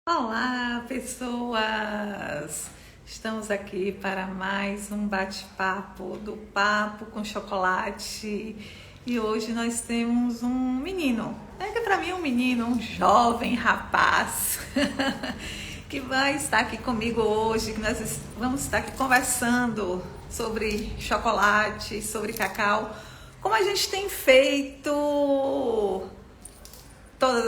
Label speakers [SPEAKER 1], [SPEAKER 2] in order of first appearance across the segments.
[SPEAKER 1] Olá, pessoas! Estamos aqui para mais um bate-papo do Papo com Chocolate. E hoje nós temos um menino, que para mim é um menino, um jovem rapaz, que vai estar aqui comigo hoje, que nós vamos estar aqui conversando sobre chocolate, sobre cacau, como a gente tem feito todas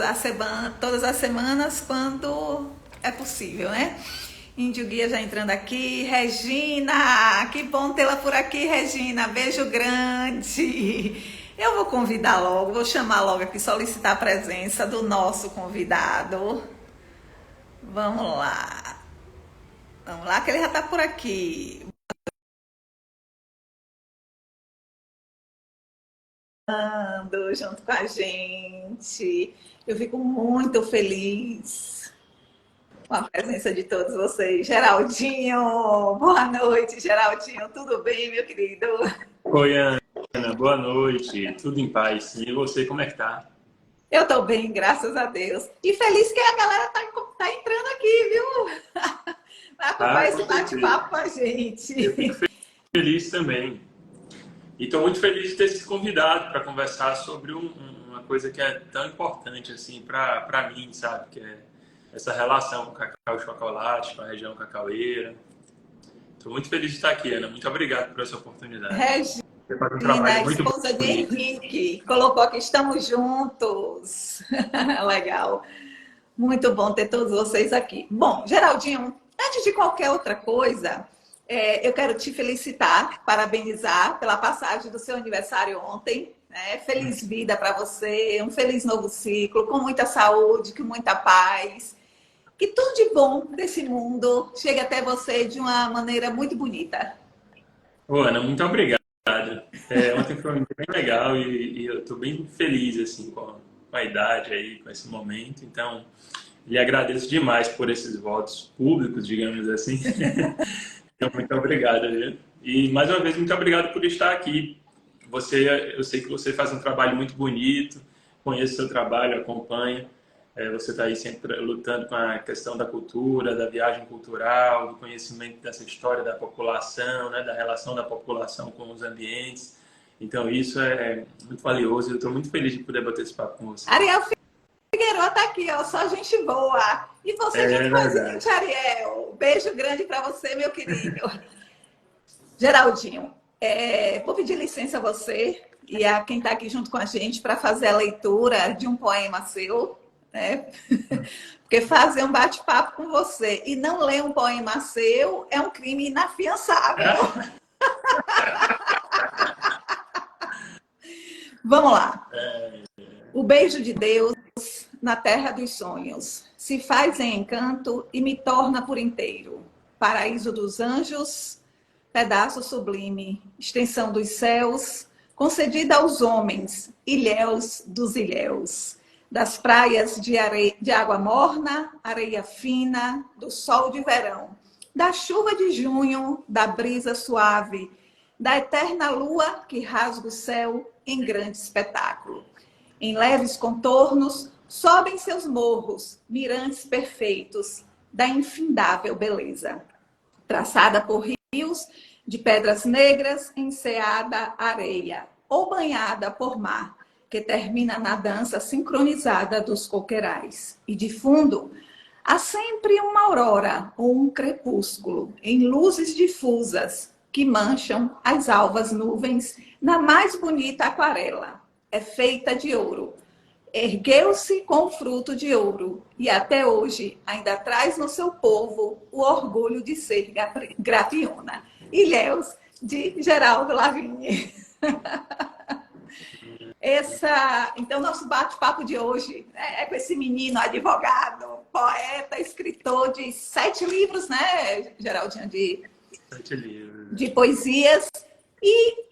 [SPEAKER 1] as semanas quando é possível, né? Índio Guia já entrando aqui. Regina, que bom tê-la por aqui, Regina. Beijo grande. Eu vou convidar logo, vou chamar logo aqui, solicitar a presença do nosso convidado. Vamos lá. Vamos lá, que ele já está por aqui. Ando junto com a gente. Eu fico muito feliz com a presença de todos vocês. Geraldinho, boa noite, Geraldinho. Tudo bem, meu querido?
[SPEAKER 2] Oi, Ana, boa noite. Tudo em paz. E você, como é que tá?
[SPEAKER 1] Eu tô bem, graças a Deus. E feliz que a galera tá entrando aqui, viu? Vai
[SPEAKER 2] Ah,
[SPEAKER 1] acompanhar
[SPEAKER 2] com
[SPEAKER 1] esse
[SPEAKER 2] certeza.
[SPEAKER 1] bate-papo com a
[SPEAKER 2] Eu
[SPEAKER 1] gente.
[SPEAKER 2] fico feliz também. E estou muito feliz de ter sido convidado para conversar sobre uma coisa que é tão importante assim para mim, sabe? Que é essa relação com o cacau e chocolate, com a região cacaueira. Estou muito feliz de estar aqui, Ana. Muito obrigado por essa oportunidade. Você faz um
[SPEAKER 1] Regina,
[SPEAKER 2] trabalho muito
[SPEAKER 1] esposa de
[SPEAKER 2] bonito.
[SPEAKER 1] Henrique, colocou aqui, estamos juntos. Legal. Muito bom ter todos vocês aqui. Bom, Geraldinho, antes de qualquer outra coisa, eu quero te felicitar, parabenizar pela passagem do seu aniversário ontem. Né? Feliz vida para você, um feliz novo ciclo, com muita saúde, com muita paz. Que tudo de bom desse mundo chegue até você de uma maneira muito bonita.
[SPEAKER 2] Ô, Ana, muito obrigado. Ontem foi bem legal e eu estou bem feliz assim com a idade aí, com esse momento. Então, lhe agradeço demais por esses votos públicos, digamos assim. Então, muito obrigado, viu? E mais uma vez, muito obrigado por estar aqui. Eu sei que você faz um trabalho muito bonito, conheço o seu trabalho, acompanho. Você está aí sempre lutando com a questão da cultura, da viagem cultural, do conhecimento dessa história da população, né, da relação da população com os ambientes. Então, isso é muito valioso e eu estou muito feliz de poder bater esse papo com você.
[SPEAKER 1] Ariel Figueiredo está aqui, ó, só gente boa. E você
[SPEAKER 2] É
[SPEAKER 1] junto com a
[SPEAKER 2] verdade.
[SPEAKER 1] gente, Ariel. Beijo grande para você, meu querido. Geraldinho, vou pedir licença a você e a quem está aqui junto com a gente para fazer a leitura de um poema seu, né? Porque fazer um bate-papo com você e não ler um poema seu é um crime inafiançável. Vamos lá. O beijo de Deus na terra dos sonhos se faz em encanto e me torna por inteiro. Paraíso dos anjos, pedaço sublime, extensão dos céus, concedida aos homens, ilhéus dos ilhéus, das praias de água morna, areia fina, do sol de verão, da chuva de junho, da brisa suave, da eterna lua que rasga o céu em grande espetáculo. Em leves contornos, sobem seus morros, mirantes perfeitos, da infindável beleza, traçada por rios de pedras negras, enseada areia, ou banhada por mar, que termina na dança sincronizada dos coqueirais. E de fundo, há sempre uma aurora ou um crepúsculo, em luzes difusas, que mancham as alvas nuvens na mais bonita aquarela. É feita de ouro. Ergueu-se com fruto de ouro e até hoje ainda traz no seu povo o orgulho de ser grapiona. Ilhéus, de Geraldo Lavigne. Então, nosso bate-papo de hoje é com esse menino advogado, poeta, escritor de 7 livros, né, Geraldinho,
[SPEAKER 2] Bastante livre.
[SPEAKER 1] de poesias. E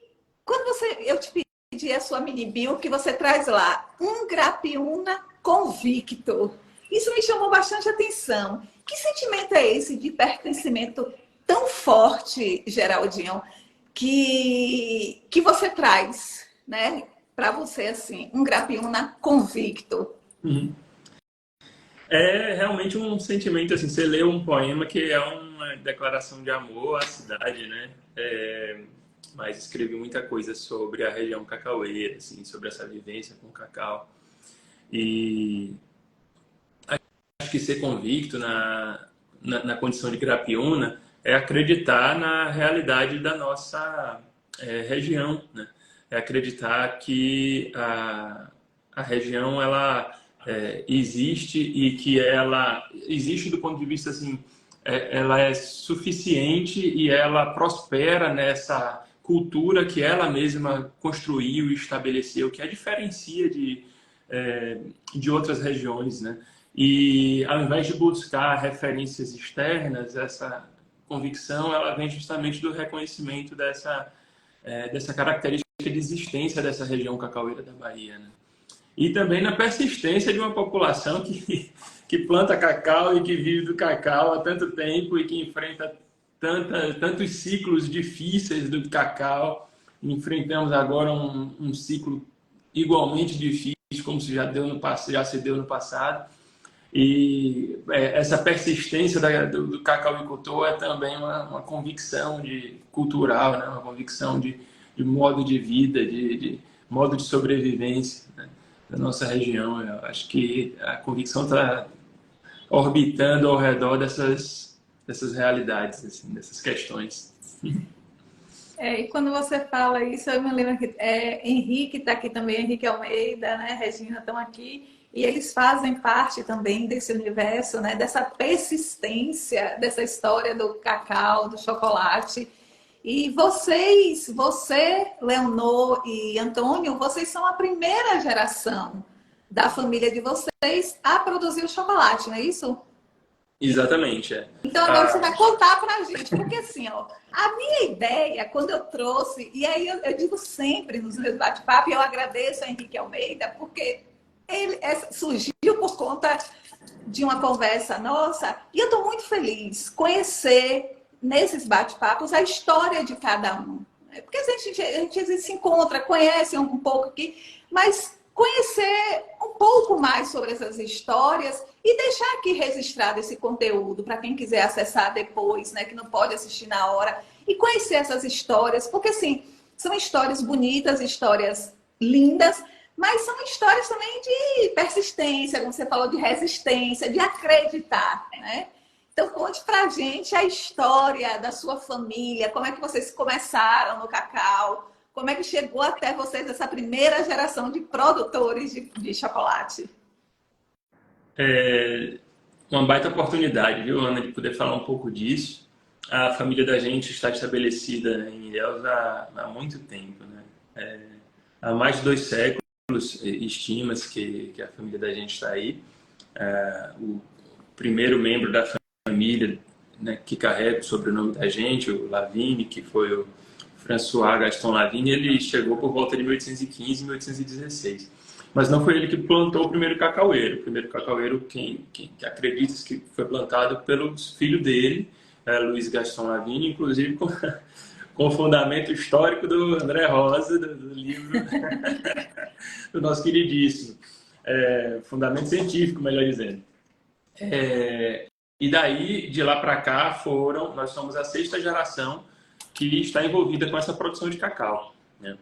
[SPEAKER 1] quando eu te pedi a sua mini bio, que você traz lá, um grapiúna convicto. Isso me chamou bastante atenção. Que sentimento é esse de pertencimento tão forte, Geraldinho, que você traz, né, para você assim, um grapiúna convicto?
[SPEAKER 2] Uhum. É realmente um sentimento, assim, você lê um poema que é uma declaração de amor à cidade, né? Mas escrevi muita coisa sobre a região cacaueira, assim, sobre essa vivência com o cacau. E acho que ser convicto na condição de Grapiúna é acreditar na realidade da nossa região, né? É acreditar que a região ela existe e que ela existe do ponto de vista assim, ela é suficiente e ela prospera nessa cultura que ela mesma construiu e estabeleceu, que a diferencia de outras regiões, né? E ao invés de buscar referências externas, essa convicção ela vem justamente do reconhecimento dessa característica de existência dessa região cacaueira da Bahia, né? E também na persistência de uma população que planta cacau e que vive do cacau há tanto tempo e que enfrenta tantos ciclos difíceis do cacau. Enfrentamos agora um ciclo igualmente difícil, como se já se deu no passado. E essa persistência do cacauicultor é também uma convicção cultural, né? Uma convicção de modo de vida, de modo de sobrevivência, né? Da nossa região. Eu acho que a convicção está orbitando ao redor dessas realidades, assim, dessas questões.
[SPEAKER 1] E quando você fala isso, eu me lembro que Henrique está aqui também, Henrique Almeida, né, Regina estão aqui, e eles fazem parte também desse universo, né, dessa persistência, dessa história do cacau, do chocolate. E você, Leonor e Antônio, vocês são a primeira geração da família de vocês a produzir o chocolate, não é isso?
[SPEAKER 2] Exatamente, é.
[SPEAKER 1] Então agora você vai contar pra gente, porque assim, ó, a minha ideia, quando eu trouxe, e aí eu digo sempre nos meus bate-papos, e eu agradeço a Henrique Almeida, porque ele surgiu por conta de uma conversa nossa, e eu estou muito feliz conhecer nesses bate-papos a história de cada um. Porque a gente se encontra, conhece um pouco aqui, mas conhecer um pouco mais sobre essas histórias e deixar aqui registrado esse conteúdo para quem quiser acessar depois, né, que não pode assistir na hora, e conhecer essas histórias, porque assim, são histórias bonitas, histórias lindas, mas são histórias também de persistência, como você falou, de resistência, de acreditar, né? Então, conte pra gente a história da sua família, como é que vocês começaram no cacau, como é que chegou até vocês essa primeira geração de produtores de chocolate.
[SPEAKER 2] Uma baita oportunidade, viu, Ana, de poder falar um pouco disso. A família da gente está estabelecida em Ilhéus há muito tempo, né? Há mais de 2 séculos, estima-se que a família da gente está aí. O primeiro membro da família, né, que carrega o sobrenome da gente, o Lavigne, que foi o François Gaston Lavigne, ele chegou por volta de 1815 e 1816. Mas não foi ele que plantou o primeiro cacaueiro. O primeiro cacaueiro, quem acredita que foi plantado pelos filhos dele, Luiz Gaston Lavigne, inclusive com o fundamento histórico do André Rosa, do livro do nosso queridíssimo. Fundamento científico, melhor dizendo. E daí, de lá para cá, nós somos a 6ª geração que está envolvida com essa produção de cacau, né?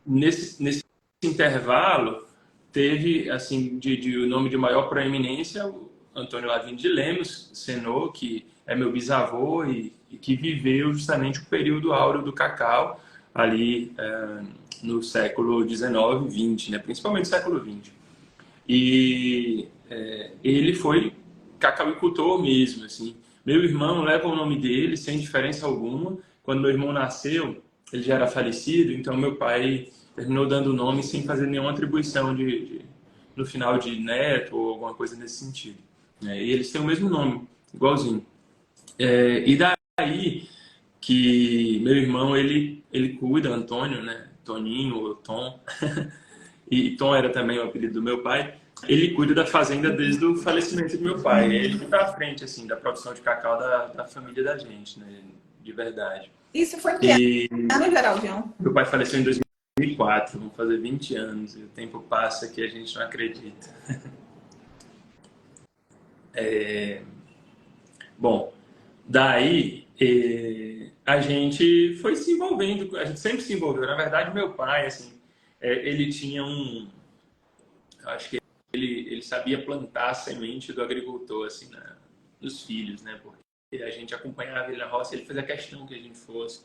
[SPEAKER 2] Nesse intervalo, teve, assim, de nome de maior proeminência, o Antônio Lavigne de Lemos, Senô, que é meu bisavô e que viveu justamente o período áureo do cacau, ali no século XIX e XX, né? Principalmente no século XX. E ele foi cacauicultor mesmo, assim. Meu irmão leva o nome dele sem diferença alguma. Quando meu irmão nasceu, ele já era falecido, então meu pai terminou dando o nome sem fazer nenhuma atribuição no final de neto ou alguma coisa nesse sentido. E eles têm o mesmo nome, igualzinho. E daí que meu irmão, ele cuida, Antônio, né? Toninho ou Tom, e Tom era também o apelido do meu pai. Ele cuida da fazenda desde o falecimento do meu pai. Ele que está à frente, assim, da produção de cacau da família da gente, né? De verdade.
[SPEAKER 1] Isso foi em que ano, Geraldinho?
[SPEAKER 2] Meu pai faleceu em 2004, vão fazer 20 anos. E o tempo passa que a gente não acredita. Bom, daí a gente foi se envolvendo, a gente sempre se envolveu. Na verdade, meu pai, assim, ele tinha eu acho que ele sabia plantar a semente do agricultor, assim, nos filhos, né? Porque a gente acompanhava ele na roça, ele fazia questão que a gente fosse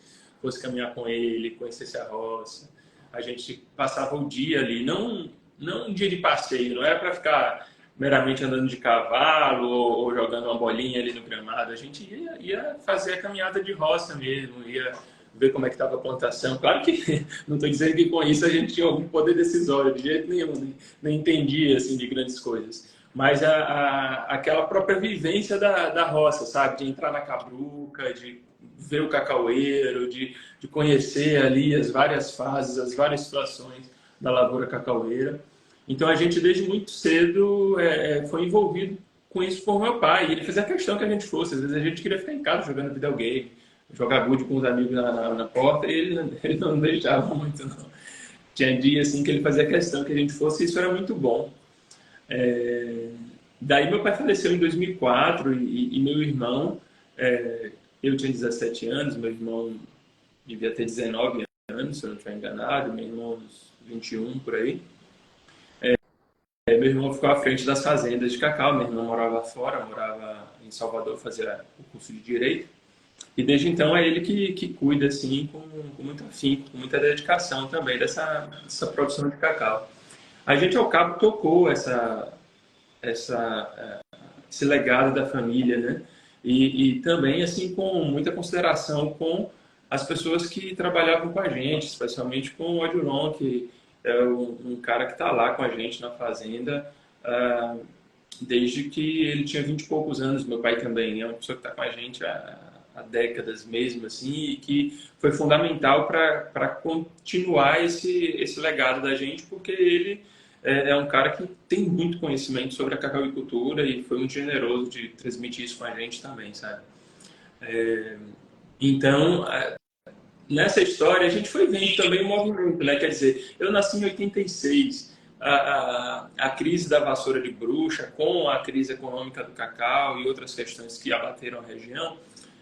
[SPEAKER 2] caminhar com ele, conhecesse a roça. A gente passava o dia ali, não um dia de passeio, não era para ficar meramente andando de cavalo ou jogando uma bolinha ali no gramado. A gente ia fazer a caminhada de roça mesmo, ia ver como é que estava a plantação. Claro que não estou dizendo que com isso a gente tinha algum poder decisório, de jeito nenhum, nem entendia assim, de grandes coisas. Mas aquela própria vivência da roça, sabe? De entrar na cabruca, de ver o cacaueiro, de conhecer ali as várias fases, as várias situações da lavoura cacaueira. Então a gente desde muito cedo foi envolvido com isso por meu pai. E ele fazia questão que a gente fosse. Às vezes a gente queria ficar em casa jogando videogame, jogar gude com os amigos na porta, e ele não deixava muito, não. Tinha dia assim que ele fazia questão que a gente fosse, e isso era muito bom. Daí meu pai faleceu em 2004 e meu irmão, eu tinha 17 anos, meu irmão devia ter 19 anos, se eu não estiver enganado, meu irmão uns 21 por aí. Meu irmão ficou à frente das fazendas de cacau, meu irmão morava fora, morava em Salvador, fazia o curso de Direito. E desde então é ele que cuida assim, com muito afinco, com muita dedicação também dessa produção de cacau. A gente ao cabo tocou esse legado da família, né? E também assim com muita consideração com as pessoas que trabalhavam com a gente, especialmente com o Odilon, que é um cara que está lá com a gente na fazenda desde que ele tinha 20 e poucos anos. Meu pai também é uma pessoa que está com a gente há décadas mesmo, assim, e que foi fundamental para continuar esse legado da gente, porque ele é um cara que tem muito conhecimento sobre a cacauicultura e foi muito generoso de transmitir isso com a gente também, sabe? Então, nessa história, a gente foi vendo também o movimento, né? Quer dizer, eu nasci em 86, a crise da vassoura de bruxa, com a crise econômica do cacau e outras questões que abateram a região,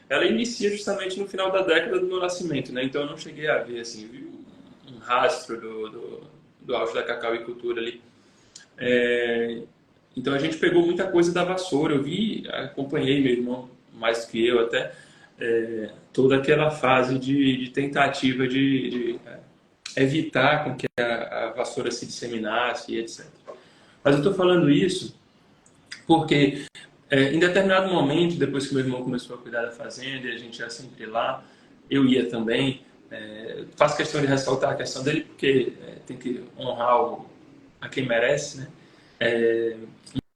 [SPEAKER 2] ela inicia justamente no final da década do meu nascimento, né? Então eu não cheguei a ver, assim, vi um rastro do auge da cacauicultura ali. Então a gente pegou muita coisa da vassoura, eu acompanhei meu irmão mais do que eu até, toda aquela fase de tentativa de evitar com que a vassoura se disseminasse e etc. Mas eu estou falando isso porque em determinado momento, depois que meu irmão começou a cuidar da fazenda e a gente ia sempre lá, eu ia também. Faço questão de ressaltar a questão dele porque tem que honrar a quem merece, né?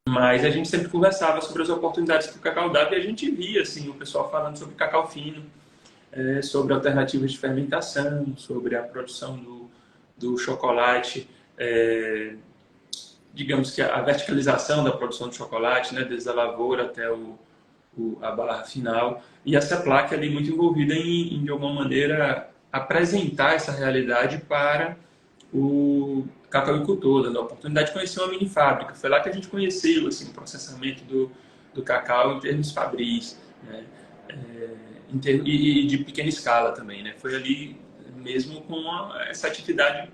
[SPEAKER 2] Mas a gente sempre conversava sobre as oportunidades que o cacau dava e a gente via assim, o pessoal falando sobre cacau fino, sobre alternativas de fermentação, sobre a produção do chocolate, digamos que a verticalização da produção de chocolate, né, desde a lavoura até a barra final, e essa placa ali muito envolvida em de alguma maneira apresentar essa realidade para o cacauicultor, dando a oportunidade de conhecer uma mini fábrica. Foi lá que a gente conheceu assim, o processamento do cacau em termos fabris, né? E de pequena escala também, né? Foi ali mesmo com essa atividade,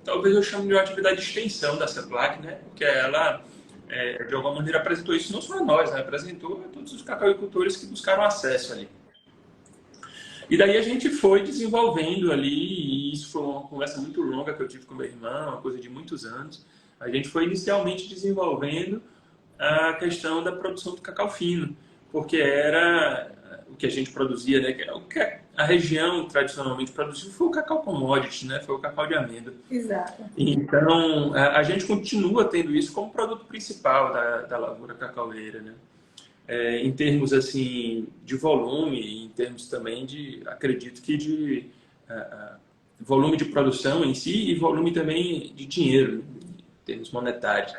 [SPEAKER 2] talvez eu chame de uma atividade de extensão da CEPLAC, né? Porque ela, de alguma maneira, apresentou isso não só a nós, né? Apresentou a todos os cacauicultores que buscaram acesso ali. E daí a gente foi desenvolvendo ali, e isso foi uma conversa muito longa que eu tive com meu irmão, uma coisa de muitos anos. A gente foi inicialmente desenvolvendo a questão da produção do cacau fino, porque era o que a gente produzia, né? O que a região tradicionalmente produziu foi o cacau commodity, né? Foi o cacau de amêndoa.
[SPEAKER 1] Exato.
[SPEAKER 2] Então, a gente continua tendo isso como produto principal da lavoura cacaueira, né? Em termos assim de volume, em termos também acredito que de volume de produção em si e volume também de dinheiro, em termos monetários.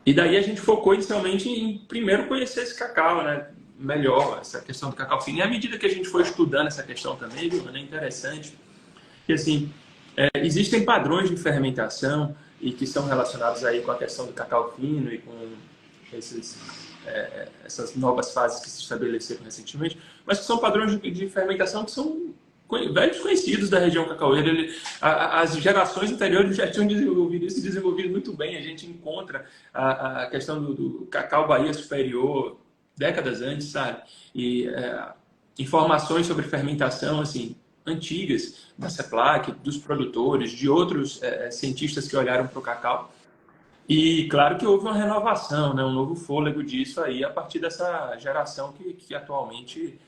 [SPEAKER 2] E daí a gente focou inicialmente em primeiro conhecer esse cacau, né? Melhor, essa questão do cacau fino. E à medida que a gente foi estudando essa questão também, viu, é interessante que assim, existem padrões de fermentação e que são relacionados aí com a questão do cacau fino e com essas novas fases que se estabeleceram recentemente, mas que são padrões de fermentação que são velhos conhecidos da região cacaueira. As gerações anteriores já tinham desenvolvido isso e desenvolvido muito bem. A gente encontra a questão do cacau Bahia Superior décadas antes, sabe? E informações sobre fermentação, assim, antigas, da CEPLAC, dos produtores, de outros cientistas que olharam para o cacau. E claro que houve uma renovação, né? Um novo fôlego disso aí a partir dessa geração que atualmente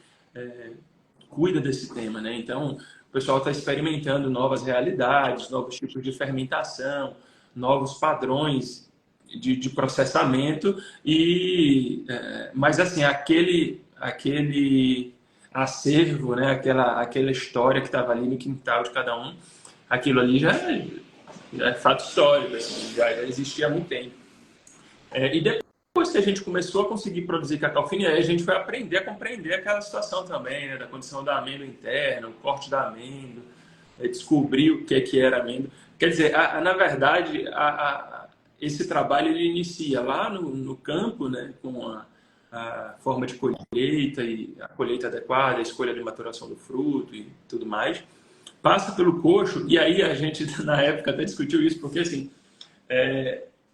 [SPEAKER 2] cuida desse tema, né? Então, o pessoal está experimentando novas realidades, novos tipos de fermentação, novos padrões de processamento mas assim, aquele acervo, né? Aquela história que estava ali no quintal de cada um, aquilo ali já é fato histórico, assim, já existia há muito tempo. E depois que a gente começou a conseguir produzir cacau fino, aí a gente foi aprender a compreender aquela situação também, né, da condição da amêndoa interna, o corte da amêndoa, descobrir o que era amêndoa. Quer dizer, na verdade, esse trabalho ele inicia lá no campo, né, com a forma de colheita e a colheita adequada, a escolha de maturação do fruto e tudo mais. Passa pelo coxo, e aí a gente, na época, até discutiu isso, porque assim,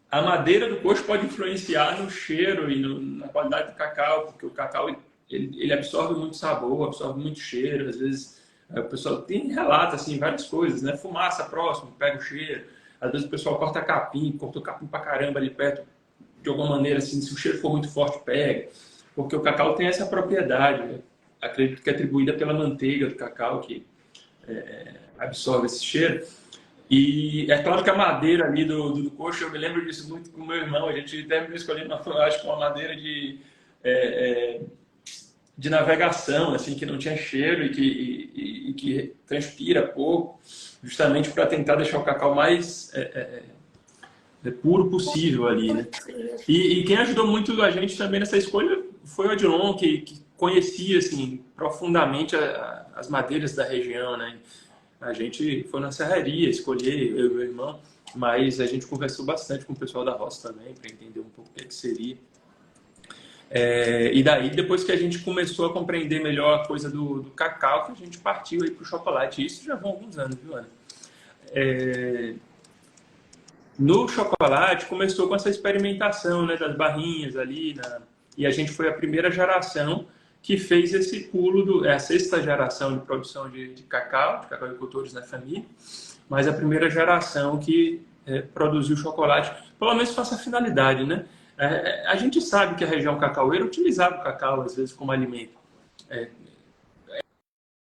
[SPEAKER 2] a madeira do coxo pode influenciar no cheiro e na qualidade do cacau, porque o cacau ele absorve muito sabor, absorve muito cheiro. Às vezes o pessoal relata assim, várias coisas, né? Fumaça próximo, pega o cheiro. Às vezes o pessoal corta capim, cortou capim pra caramba ali perto, de alguma maneira, assim, se o cheiro for muito forte, pega. Porque o cacau tem essa propriedade, né? Acredito que é atribuída pela manteiga do cacau, que absorve esse cheiro. E é claro que a madeira ali do coxo, eu me lembro disso muito com o meu irmão. A gente terminou escolhendo, acho que uma madeira de navegação, assim, que não tinha cheiro e que transpira pouco, justamente para tentar deixar o cacau mais puro possível ali, né? E quem ajudou muito a gente também nessa escolha foi o Odilon, que conhecia assim profundamente as madeiras da região, né? A gente foi na serraria escolher, eu e meu irmão, mas a gente conversou bastante com o pessoal da roça também para entender um pouco o que seria. E daí, depois que a gente começou a compreender melhor a coisa do cacau, que a gente partiu aí para o chocolate. Isso já vão alguns anos, viu, Ana? No chocolate, começou com essa experimentação, né, das barrinhas ali, e a gente foi a primeira geração que fez esse pulo, a sexta geração de produção de cacauicultores na família, mas a primeira geração que produziu chocolate, pelo menos com essa finalidade, né? A gente sabe que a região cacaueira utilizava o cacau, às vezes, como alimento.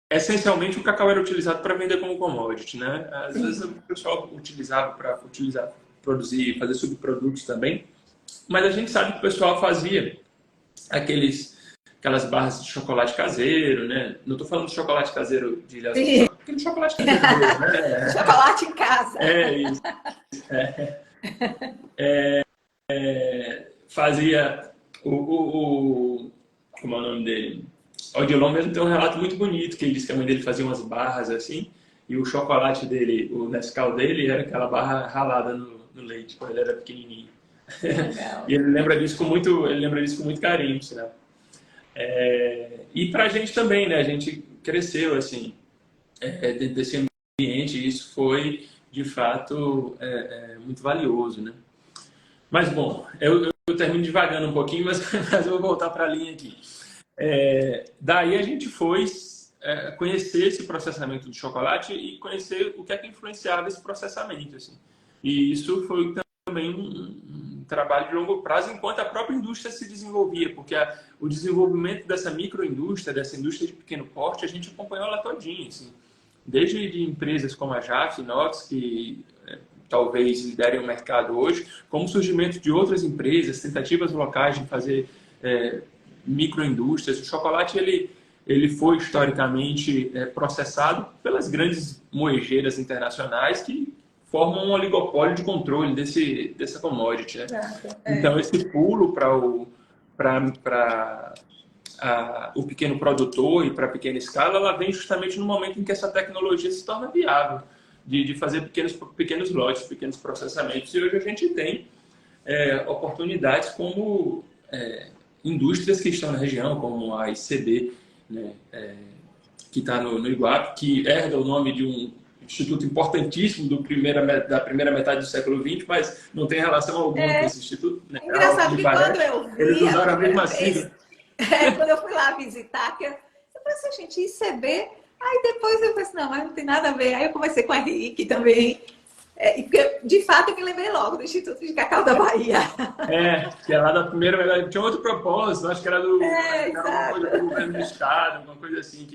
[SPEAKER 2] Essencialmente, o cacau era utilizado para vender como commodity, né? Às vezes o pessoal utilizava para produzir, fazer subprodutos também, mas a gente sabe que o pessoal fazia aquelas barras de chocolate caseiro, né? Não estou falando de chocolate caseiro de ilha, aquele chocolate caseiro mesmo, né?
[SPEAKER 1] Chocolate em casa.
[SPEAKER 2] Isso. Fazia como é o nome dele? O Odilon mesmo tem um relato muito bonito, que ele disse que a mãe dele fazia umas barras assim, e o chocolate dele, o Nescau dele, era aquela barra ralada no leite, quando ele era pequenininho. E ele lembra disso com muito carinho, né? E pra gente também, né? A gente cresceu assim, dentro desse ambiente, e isso foi, de fato, muito valioso, né? Mas, bom, eu termino devagando um pouquinho, mas eu vou voltar para a linha aqui. Daí a gente foi conhecer esse processamento do chocolate e conhecer o que é que influenciava esse processamento, assim. E isso foi também um trabalho de longo prazo, enquanto a própria indústria se desenvolvia, porque o desenvolvimento dessa microindústria, dessa indústria de pequeno porte, a gente acompanhou ela todinha, assim. Desde de empresas como a JAF, Inox, que talvez liderem o mercado hoje, como o surgimento de outras empresas, tentativas locais de fazer microindústrias. O chocolate ele foi historicamente processado pelas grandes moegeiras internacionais que formam um oligopólio de controle dessa commodity, né? Então esse pulo para o pequeno produtor e para a pequena escala, ela vem justamente no momento em que essa tecnologia se torna viável. de fazer pequenos lotes, pequenos processamentos. E hoje a gente tem oportunidades como indústrias que estão na região, como a ICB, né, que está no Iguape, que herda o nome de um instituto importantíssimo da primeira metade do século XX, mas não tem relação alguma com esse instituto. Né?
[SPEAKER 1] Engraçado que quando eu
[SPEAKER 2] eles
[SPEAKER 1] vi a
[SPEAKER 2] usaram a mesma
[SPEAKER 1] primeira vez,
[SPEAKER 2] sigla.
[SPEAKER 1] quando eu fui lá visitar, eu falei assim, gente, ICB? Aí depois eu pensei, não, mas não tem nada a ver. Aí eu conversei com a Henrique também, porque de fato eu me lembrei logo do Instituto de Cacau da Bahia.
[SPEAKER 2] Que é lá da primeira metade. Tinha outro propósito, acho que era alguma coisa do governo do estado, alguma coisa assim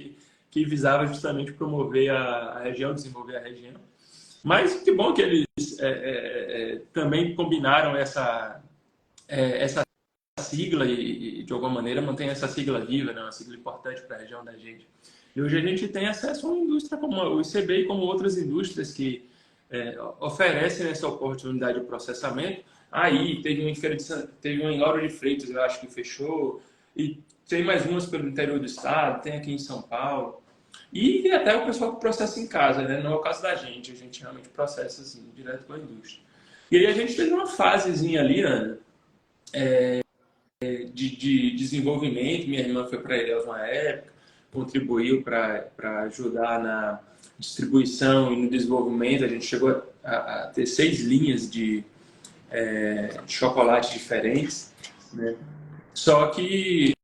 [SPEAKER 2] que visava justamente promover a região, desenvolver a região. Mas que bom que eles também combinaram essa sigla e, de alguma maneira, mantém essa sigla viva, né? Uma sigla importante para a região da gente. E hoje a gente tem acesso a uma indústria como o ICB e como outras indústrias que oferecem essa oportunidade de processamento. Aí teve um em Lauro de Freitas, eu acho que fechou, e tem mais umas pelo interior do estado, tem aqui em São Paulo. E até o pessoal que processa em casa, né? Não é o caso da gente, a gente realmente processa assim, direto com a indústria. E aí a gente teve uma fasezinha ali, Ana, de desenvolvimento. Minha irmã foi para Ilhéus uma época, contribuiu para ajudar na distribuição e no desenvolvimento. A gente chegou a ter 6 linhas de chocolate diferentes, né? Só que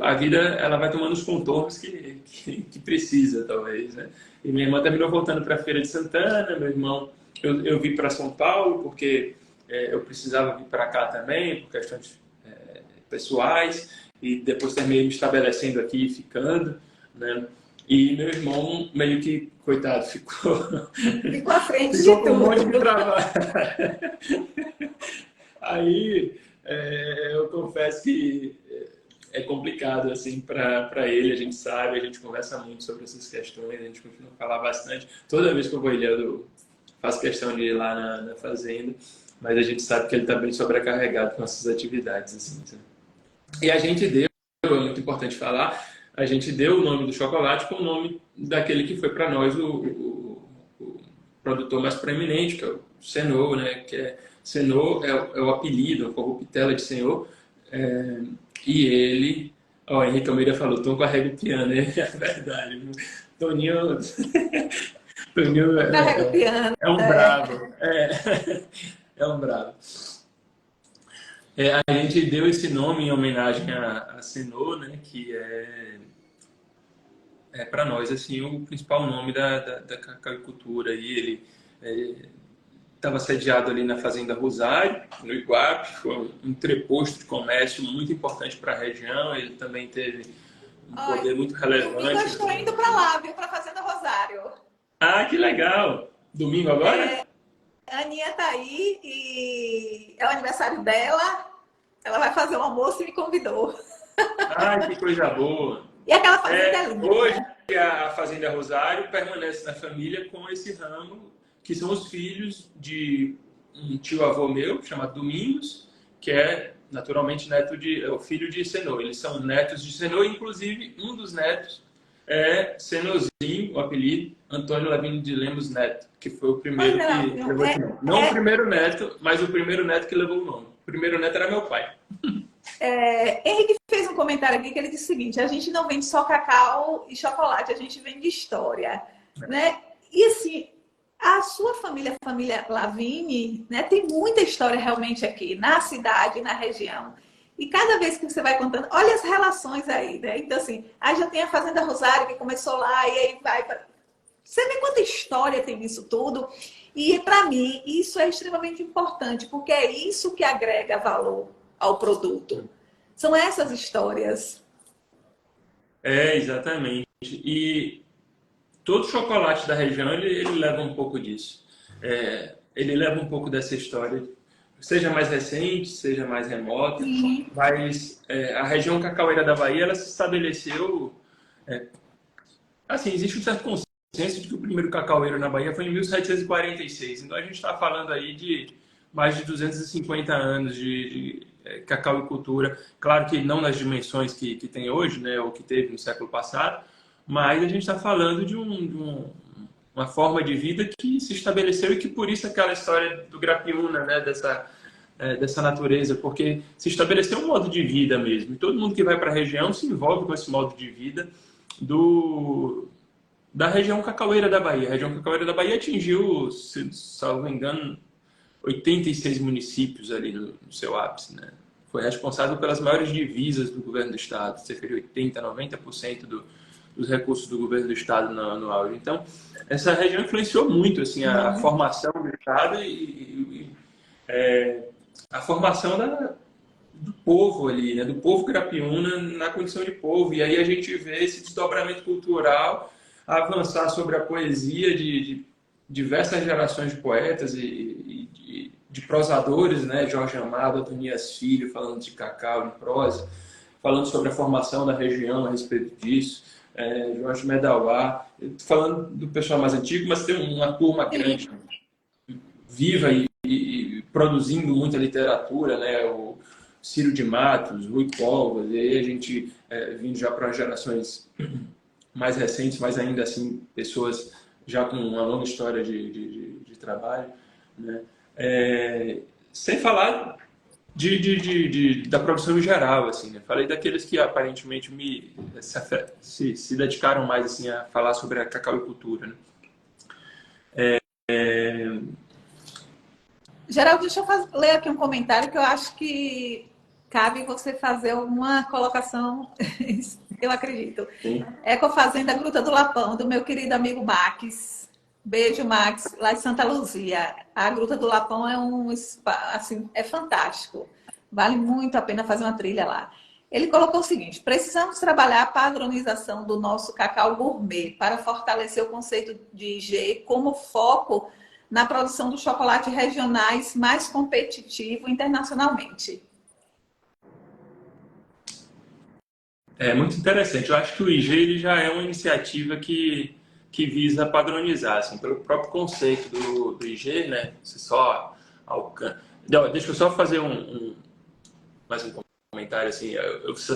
[SPEAKER 2] a vida ela vai tomando os contornos que precisa, talvez, né? E minha irmã terminou voltando para a Feira de Santana, meu irmão, eu vim para São Paulo porque eu precisava vir para cá também, por questões pessoais, e depois terminei me estabelecendo aqui e ficando, né? E meu irmão, meio que, coitado, ficou
[SPEAKER 1] à frente de
[SPEAKER 2] com
[SPEAKER 1] tudo.
[SPEAKER 2] um monte de trabalho. Aí, eu confesso que é complicado assim para ele, a gente sabe, a gente conversa muito sobre essas questões, a gente continua a falar bastante. Toda vez que eu vou ele, eu faço questão de ir lá na fazenda, mas a gente sabe que ele está bem sobrecarregado com essas atividades. Assim, né? E a gente deu, é muito importante falar, a gente deu o nome do chocolate com o nome daquele que foi para nós o produtor mais preeminente, que é o Senhor, né? Senhor é o apelido, a corruptela de Senhor. E ele... Ó, Henrique Almeida falou, Tom carrega o piano, é verdade. Toninho... Toninho
[SPEAKER 1] Carrega o piano.
[SPEAKER 2] é um bravo. É um bravo. A gente deu esse nome em homenagem a Senhor, né? Que é para nós assim o principal nome da cacauicultura. E ele estava sediado ali na Fazenda Rosário, no Iguape, foi um entreposto de comércio muito importante para a região. Ele também teve um poder muito relevante.
[SPEAKER 1] Eu estou indo para lá, viu, para a Fazenda Rosário.
[SPEAKER 2] Ah, que legal! Domingo agora?
[SPEAKER 1] A Aninha está aí e é o aniversário dela. Ela vai fazer um almoço e me convidou.
[SPEAKER 2] Ai, que coisa boa!
[SPEAKER 1] E aquela fazenda é linda.
[SPEAKER 2] Hoje a Fazenda Rosário permanece na família com esse ramo, que são os filhos de um tio-avô meu, chamado Domingos, que é naturalmente o filho de Senhor. Eles são netos de Senhor, inclusive um dos netos é Senorzinho, o apelido, Antônio Lavínia de Lemos Neto, que foi o primeiro que levou esse nome. Não o primeiro neto, mas o primeiro neto que levou o nome. O primeiro neto era meu pai.
[SPEAKER 1] Henrique fez um comentário aqui que ele disse o seguinte: a gente não vende só cacau e chocolate, a gente vende história, né? E assim, a sua família, a família Lavigne, né, tem muita história realmente aqui, na cidade, na região. E cada vez que você vai contando, olha as relações aí, né? Então, assim, aí já tem a Fazenda Rosário, que começou lá, e aí vai... Você vê quanta história tem nisso tudo. E, para mim, isso é extremamente importante, porque é isso que agrega valor ao produto. São essas histórias.
[SPEAKER 2] Exatamente. E todo chocolate da região, ele leva um pouco disso. Ele leva um pouco dessa história, seja mais recente, seja mais remota. Sim. Mas a região cacaueira da Bahia, ela se estabeleceu... assim, existe um certo consenso de que o primeiro cacaueiro na Bahia foi em 1746. Então, a gente está falando aí de mais de 250 anos de cacauicultura. Claro que não nas dimensões que tem hoje, né, ou que teve no século passado, mas a gente está falando de um uma forma de vida que se estabeleceu e que por isso aquela história do Grapiúna, né, dessa natureza, porque se estabeleceu um modo de vida mesmo. E todo mundo que vai para a região se envolve com esse modo de vida da região cacaueira da Bahia. A região cacaueira da Bahia atingiu, se salvo engano, 86 municípios ali no seu ápice, né? Foi responsável pelas maiores divisas do governo do estado, cerca de 80, 90% dos recursos do governo do estado no auge. Então, essa região influenciou muito assim a formação do estado e a formação do povo ali, né? Do povo grapiúna na condição de povo. E aí a gente vê esse desdobramento cultural avançar sobre a poesia de diversas gerações de poetas e de prosadores, né? Jorge Amado, Antonias Filho, falando de cacau, de prosa, falando sobre a formação da região a respeito disso, Jorge Medauá, falando do pessoal mais antigo, mas tem uma turma grande, viva e produzindo muita literatura, né? O Ciro de Matos, Rui Covas, e aí a gente vindo já para gerações mais recentes, mas ainda assim pessoas já com uma longa história de trabalho, né? Sem falar da produção em geral, assim, né? Falei daqueles que aparentemente se dedicaram mais assim a falar sobre a cacauicultura, né?
[SPEAKER 1] Geraldo, deixa eu ler aqui um comentário que eu acho que cabe você fazer uma colocação, eu acredito.
[SPEAKER 2] Sim.
[SPEAKER 1] Ecofazenda Gruta do Lapão, do meu querido amigo Max. Beijo, Max, lá de Santa Luzia. A Gruta do Lapão é um assim, é fantástico. Vale muito a pena fazer uma trilha lá. Ele colocou o seguinte: precisamos trabalhar a padronização do nosso cacau gourmet para fortalecer o conceito de IG como foco na produção do chocolate regionais mais competitivo internacionalmente.
[SPEAKER 2] É muito interessante. Eu acho que o IG ele já é uma iniciativa que visa padronizar, assim, pelo próprio conceito do IG, né? Você só alcança. Deixa eu só fazer mais um comentário, assim.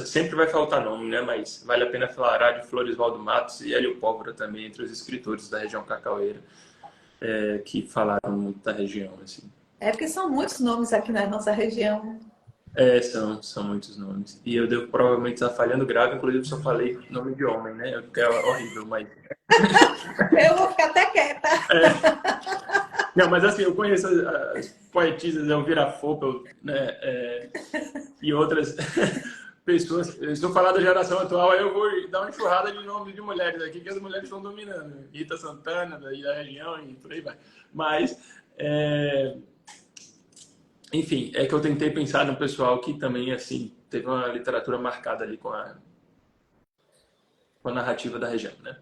[SPEAKER 2] Sempre vai faltar nome, né? Mas vale a pena falar de Floresvaldo Matos e Hélio Pólvora também, entre os escritores da região cacaueira, que falaram muito da região, assim.
[SPEAKER 1] É porque são muitos nomes aqui na nossa região.
[SPEAKER 2] São muitos nomes. E eu devo provavelmente estar falhando grave, inclusive só falei nome de homem, né? Que é horrível, mas...
[SPEAKER 1] Eu vou ficar até quieta.
[SPEAKER 2] Não, mas assim, eu conheço as poetisas Elvira Fopel, né? E outras pessoas. Se eu falar da geração atual, aí eu vou dar uma enxurrada de nomes de mulheres aqui, que as mulheres estão dominando. Rita Santana, daí da região e por aí vai. Mas... Enfim, é que eu tentei pensar no pessoal que também, assim, teve uma literatura marcada ali com a narrativa da região, né?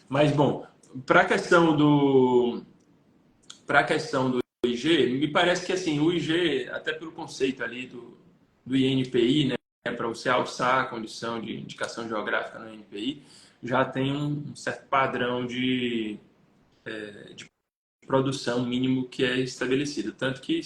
[SPEAKER 2] Mas, bom, para a questão do IG, me parece que, assim, o IG, até pelo conceito ali do INPI, né, para você alçar a condição de indicação geográfica no INPI, já tem um certo padrão de produção mínimo que é estabelecido. Tanto que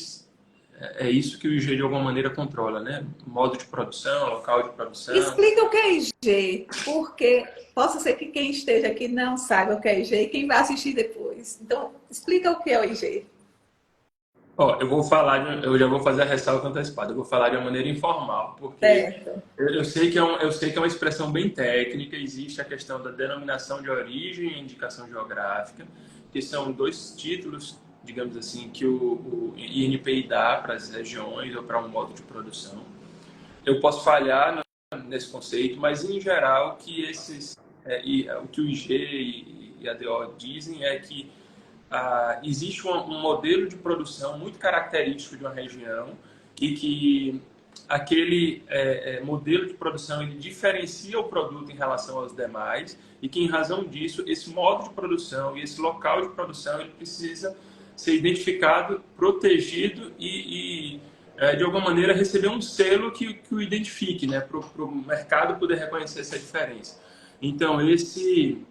[SPEAKER 2] é isso que o IG de alguma maneira controla, né? Modo de produção, local de produção.
[SPEAKER 1] Explica o que é IG, porque possa ser que quem esteja aqui não saiba o que é IG e quem vai assistir depois. Então, explica o que é o IG.
[SPEAKER 2] Eu já vou fazer a ressalva antecipada. Eu vou falar de uma maneira informal, porque eu sei que é uma expressão bem técnica. Existe a questão da denominação de origem e indicação geográfica, que são dois títulos, digamos assim, que o INPI dá para as regiões ou para um modo de produção. Eu posso falhar nesse conceito, mas em geral o que o IG e a DO dizem é que existe um modelo de produção muito característico de uma região e que aquele modelo de produção ele diferencia o produto em relação aos demais e que, em razão disso, esse modo de produção e esse local de produção ele precisa ser identificado, protegido e de alguma maneira, receber um selo que o identifique, né, para o mercado poder reconhecer essa diferença. Então, esse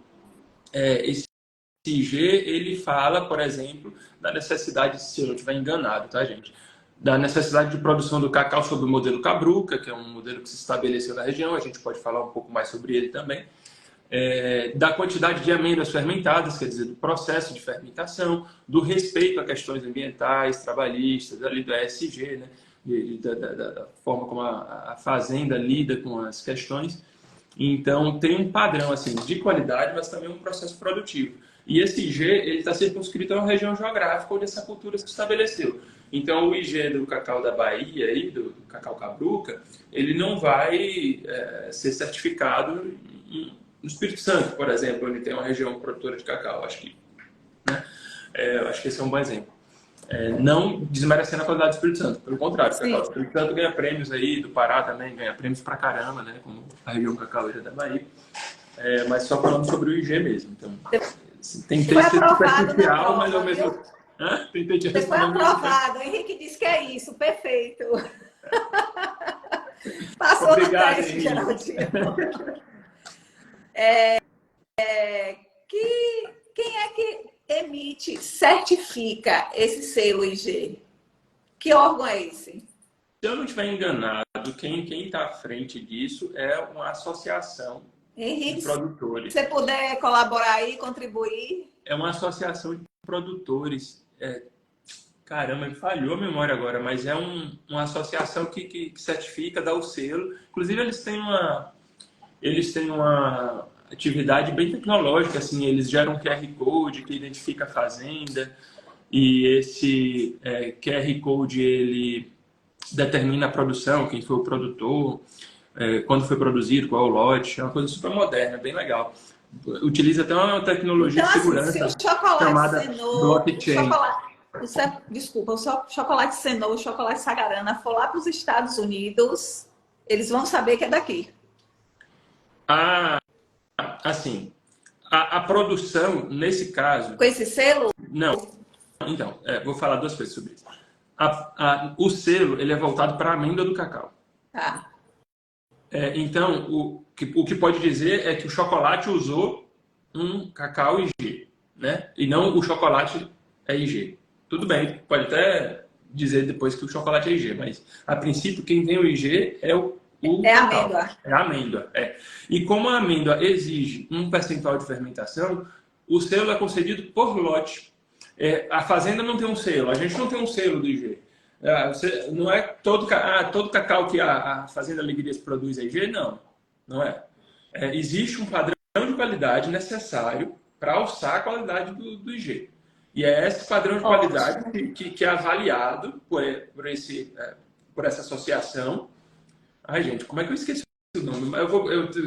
[SPEAKER 2] IG, ele fala, por exemplo, da necessidade, se eu não estiver enganado, tá, gente? Da necessidade de produção do cacau sob o modelo Cabruca, que é um modelo que se estabeleceu na região, a gente pode falar um pouco mais sobre ele também. da quantidade de amêndoas fermentadas, quer dizer, do processo de fermentação, do respeito a questões ambientais, trabalhistas, ali do ESG, né? Da forma como a fazenda lida com as questões. Então, tem um padrão assim, de qualidade, mas também um processo produtivo. E esse IG está circunscrito a uma região geográfica onde essa cultura se estabeleceu. Então, o IG do cacau da Bahia, aí, do cacau cabruca, ele não vai ser certificado no Espírito Santo, por exemplo, onde tem uma região produtora de cacau. Acho que, né? Acho que esse é um bom exemplo. Não desmerecendo a qualidade do Espírito Santo, pelo contrário, o cacau do Espírito Santo ganha prêmios aí, do Pará também ganha prêmios pra caramba, né? Como a região cacaueira da Bahia. Mas só falando sobre o IG mesmo. Então, tentei ser superficial, mas ao mesmo tempo. Tentei te
[SPEAKER 1] Você foi
[SPEAKER 2] responder.
[SPEAKER 1] aprovado. O Henrique disse que é isso, perfeito. Passou
[SPEAKER 2] Obrigado,
[SPEAKER 1] no teste,
[SPEAKER 2] Henrique.
[SPEAKER 1] Geraldinho. Quem é que emite, certifica esse selo IG? Que órgão é esse?
[SPEAKER 2] Se eu não estiver enganado, quem está à frente disso é uma associação
[SPEAKER 1] Henrique,
[SPEAKER 2] de produtores.
[SPEAKER 1] se você puder colaborar aí, contribuir.
[SPEAKER 2] É uma associação de produtores. Caramba, me falhou a memória agora, mas é uma associação que certifica, dá o selo. Inclusive, eles têm uma atividade bem tecnológica, assim, eles geram um QR Code que identifica a fazenda, e esse QR Code ele determina a produção, quem foi o produtor, quando foi produzido, qual é o lote. É uma coisa super moderna, bem legal. Utiliza até uma tecnologia
[SPEAKER 1] Então,
[SPEAKER 2] de segurança
[SPEAKER 1] assim, se o chocolate
[SPEAKER 2] chamada
[SPEAKER 1] Cenoura,
[SPEAKER 2] blockchain.
[SPEAKER 1] desculpa, o chocolate Cenoura, o chocolate Sagarana for lá para os Estados Unidos, eles vão saber que é daqui.
[SPEAKER 2] Assim, a produção, nesse caso...
[SPEAKER 1] Com esse selo?
[SPEAKER 2] Não. Então, vou falar duas coisas sobre isso. O selo, ele é voltado para a amêndoa do cacau.
[SPEAKER 1] Tá.
[SPEAKER 2] Então, o que pode dizer é que o chocolate usou um cacau IG, né? E não o chocolate é IG. Tudo bem, pode até dizer depois que o chocolate é IG, mas a princípio quem tem o IG é o
[SPEAKER 1] É a
[SPEAKER 2] cacau.
[SPEAKER 1] amêndoa.
[SPEAKER 2] É a amêndoa, E como a amêndoa exige um percentual de fermentação, o selo é concedido por lote. A fazenda não tem um selo, a gente não tem um selo do IG. Não é todo cacau que a Fazenda Alegrias produz é IG, não. Não é. Existe um padrão de qualidade necessário para alçar a qualidade do IG. E é esse padrão de qualidade que é avaliado por essa associação. Ai, gente, como é que eu esqueci o nome?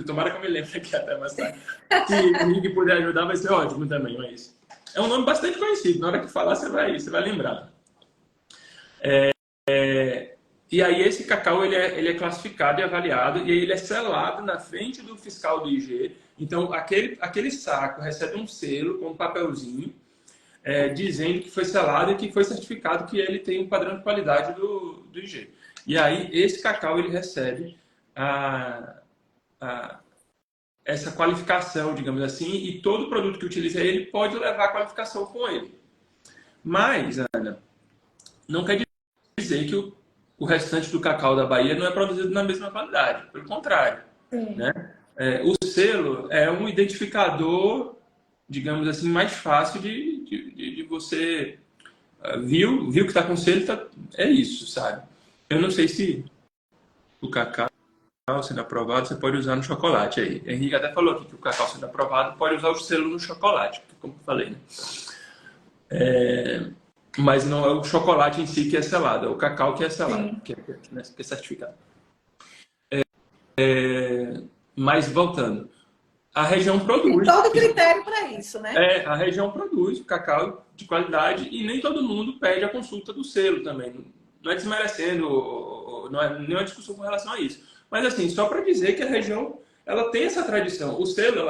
[SPEAKER 2] Tomara que eu me lembre aqui até mais tarde. Se o Nick puder ajudar, vai ser ótimo também. Mas é um nome bastante conhecido. Na hora que falar, você vai lembrar. E aí esse cacau ele é classificado e avaliado, e aí ele é selado na frente do fiscal do IG. Então, aquele saco recebe um selo com um papelzinho dizendo que foi selado e que foi certificado que ele tem um padrão de qualidade do IG. E aí, esse cacau ele recebe essa qualificação, digamos assim, e todo produto que utiliza ele pode levar a qualificação com ele. Mas, Ana, não quer dizer que o restante do cacau da Bahia não é produzido na mesma qualidade. Pelo contrário. Né? O selo é um identificador, digamos assim, mais fácil de você... Viu que está com selo, é isso, sabe? Eu não sei se o cacau sendo aprovado, você pode usar no chocolate aí. Henrique até falou aqui que o cacau sendo aprovado pode usar o selo no chocolate, como eu falei, né? Mas não é o chocolate em si que é selado, é o cacau que é selado, que é certificado. Mas voltando, a região produz...
[SPEAKER 1] Tem todo critério para isso, né?
[SPEAKER 2] A região produz cacau de qualidade e nem todo mundo pede a consulta do selo também. Não é desmerecendo, não é nenhuma discussão com relação a isso. Mas assim, só para dizer que a região ela tem essa tradição. O selo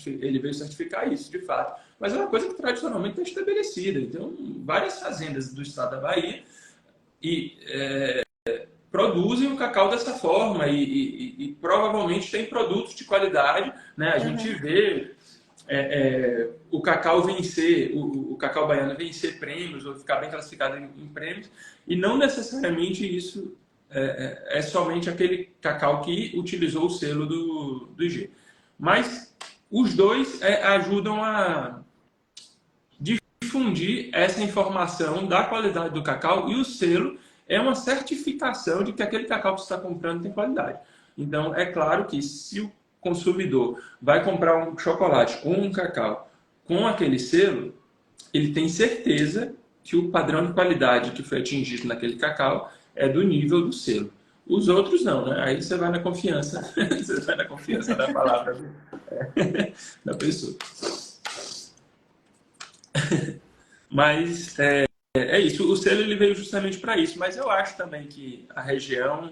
[SPEAKER 2] ele veio certificar isso, de fato. Mas é uma coisa que tradicionalmente está estabelecida. Então, várias fazendas do estado da Bahia produzem o cacau dessa forma e provavelmente tem produtos de qualidade. Né? A gente vê o cacau vencer, o cacau baiano vencer prêmios ou ficar bem classificado em prêmios, e não necessariamente isso é somente aquele cacau que utilizou o selo do IG. Mas os dois ajudam a difundir essa informação da qualidade do cacau, e o selo é uma certificação de que aquele cacau que você está comprando tem qualidade. Então, é claro que se o consumidor vai comprar um chocolate ou um cacau com aquele selo, ele tem certeza que o padrão de qualidade que foi atingido naquele cacau é do nível do selo. Os outros não, né? Aí você vai na confiança, você vai na confiança da palavra da pessoa. Mas é isso, o selo ele veio justamente para isso, mas eu acho também que a região,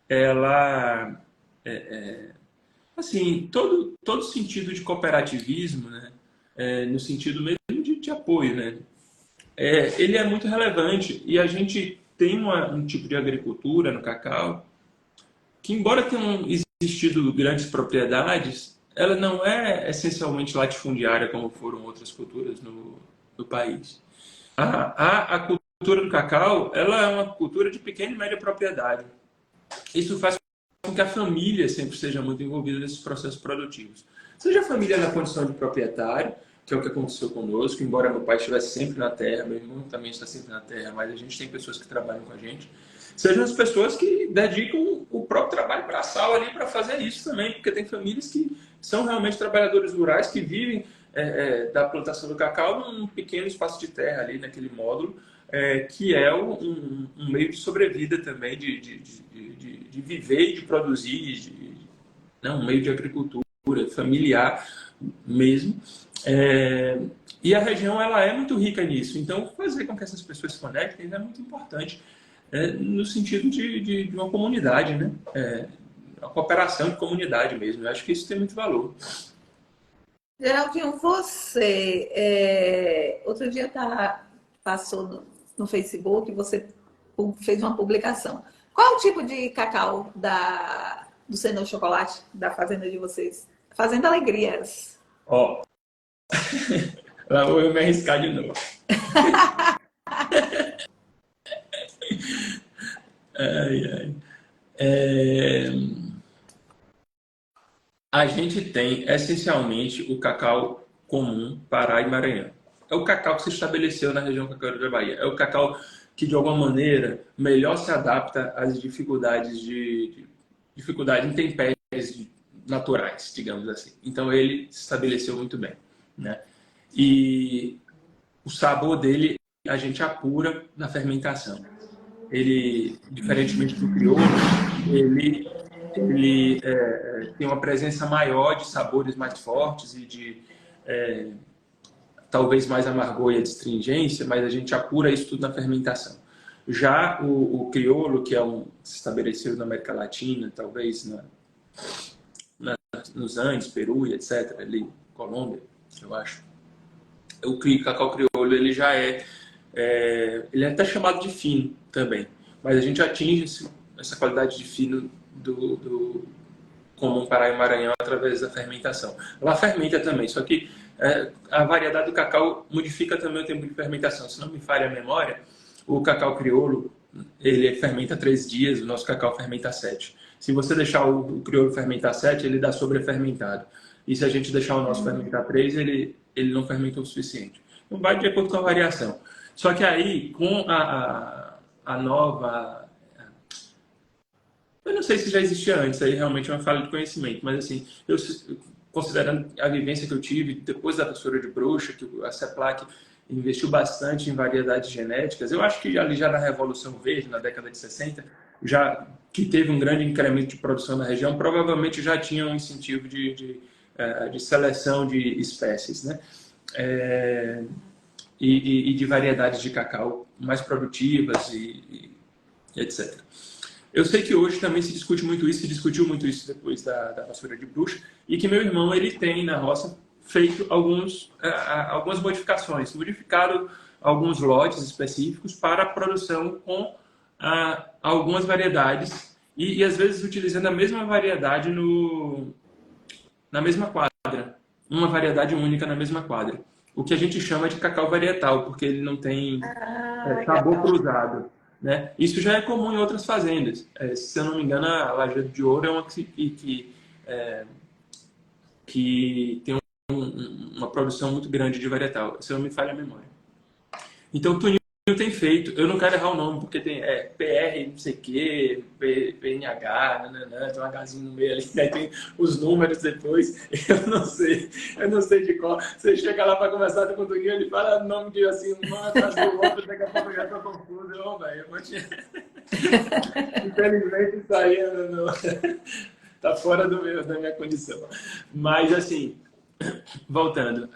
[SPEAKER 2] ela, assim, todo sentido de cooperativismo, né, no sentido mesmo de apoio, né, ele é muito relevante, e a gente tem um tipo de agricultura no cacau que, embora tenham existido grandes propriedades, ela não é essencialmente latifundiária como foram outras culturas no país. A cultura do cacau, ela é uma cultura de pequena e média propriedade. Isso faz com que a família sempre seja muito envolvida nesses processos produtivos. Seja a família na condição de proprietário, que é o que aconteceu conosco, embora meu pai estivesse sempre na terra, meu irmão também está sempre na terra, mas a gente tem pessoas que trabalham com a gente. Sejam as pessoas que dedicam o próprio trabalho braçal ali para fazer isso também, porque tem famílias que são realmente trabalhadores rurais, que vivem da plantação do cacau num pequeno espaço de terra ali, naquele módulo, que é um meio de sobrevida também, de viver e de produzir, um meio de agricultura familiar mesmo. E a região, ela é muito rica nisso, então fazer com que essas pessoas se conectem é muito importante, no sentido de uma comunidade, né? Uma cooperação de comunidade mesmo. Eu acho que isso tem muito valor.
[SPEAKER 1] Geraldinho, você outro dia passou no Facebook, você fez uma publicação. Qual o tipo de cacau do Cenoura Chocolate da fazenda de vocês? Fazenda Alegrias.
[SPEAKER 2] Ó, lá vou eu me arriscar de novo. Ai, ai. A gente tem, essencialmente, o cacau comum Pará e Maranhão. É o cacau que se estabeleceu na região cacaueira da Bahia. É o cacau que, de alguma maneira, melhor se adapta às dificuldades intempéries naturais, digamos assim. Então, ele se estabeleceu muito bem, né? E o sabor dele a gente apura na fermentação. Ele, diferentemente do crioulo, ele tem uma presença maior de sabores mais fortes e de talvez mais amargor e adstringência, mas a gente apura isso tudo na fermentação. Já o crioulo, que se estabeleceu na América Latina, talvez nos Andes, Peru e etc., ali, Colômbia, eu acho. O cacau crioulo, ele já ele é até chamado de fino também, mas a gente atinge essa qualidade de fino do comum Pará e Maranhão através da fermentação. Ela fermenta também, só que a variedade do cacau modifica também o tempo de fermentação. Se não me falha a memória, o cacau crioulo, ele fermenta 3 dias, o nosso cacau fermenta 7. Se você deixar o crioulo fermentar 7, ele dá sobrefermentado. E se a gente deixar o nosso fermentar 3, ele não fermenta o suficiente. Então vai de acordo com a variação. Só que aí, com a nova... Eu não sei se já existia antes, aí realmente é uma falha de conhecimento, mas assim, considerando a vivência que eu tive depois da vassoura de bruxa, que a CEPLAC investiu bastante em variedades genéticas, eu acho que ali já na Revolução Verde, na década de 60, já que teve um grande incremento de produção na região, provavelmente já tinha um incentivo de seleção de espécies, né? E de variedades de cacau mais produtivas e etc. Eu sei que hoje também se discutiu muito isso depois da vassoura de bruxa, e que meu irmão, ele tem na roça feito algumas modificações, modificado alguns lotes específicos para a produção com algumas variedades e às vezes utilizando a mesma variedade na mesma quadra, uma variedade única na mesma quadra. O que a gente chama de cacau varietal, porque ele não tem sabor cruzado. Né? Isso já é comum em outras fazendas. Se eu não me engano, a Lajeado de Ouro é uma que tem uma produção muito grande de varietal, se não me falha a memória. Então, o Toninho tem feito, eu não quero errar o nome, porque tem PR, não sei o quê, PNH, nananã, tem um Hzinho no meio ali, aí tem os números depois, eu não sei de qual. Você chega lá para conversar com o Toninho, ele fala nome de assim, um nome atrás do outro, daqui a pouco eu já estou confuso. Eu vou te... Infelizmente, isso aí tá fora da minha condição. Mas, assim, voltando,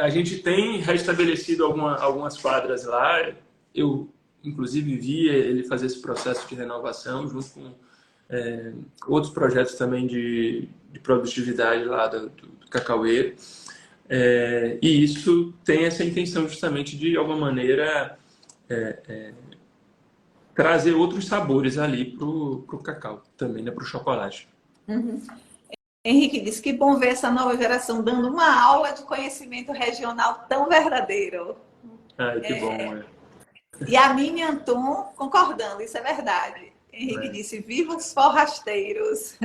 [SPEAKER 2] a gente tem restabelecido algumas quadras lá. Eu, inclusive, vi ele fazer esse processo de renovação junto com outros projetos também de produtividade lá do Cacaueiro. E isso tem essa intenção justamente de alguma maneira trazer outros sabores ali pro cacau também, né, pro chocolate.
[SPEAKER 1] Uhum. Henrique disse que bom ver essa nova geração dando uma aula de conhecimento regional tão verdadeiro.
[SPEAKER 2] Ai, que bom.
[SPEAKER 1] E a Mimi Anton concordando, isso é verdade. Henrique disse, viva os forrasteiros.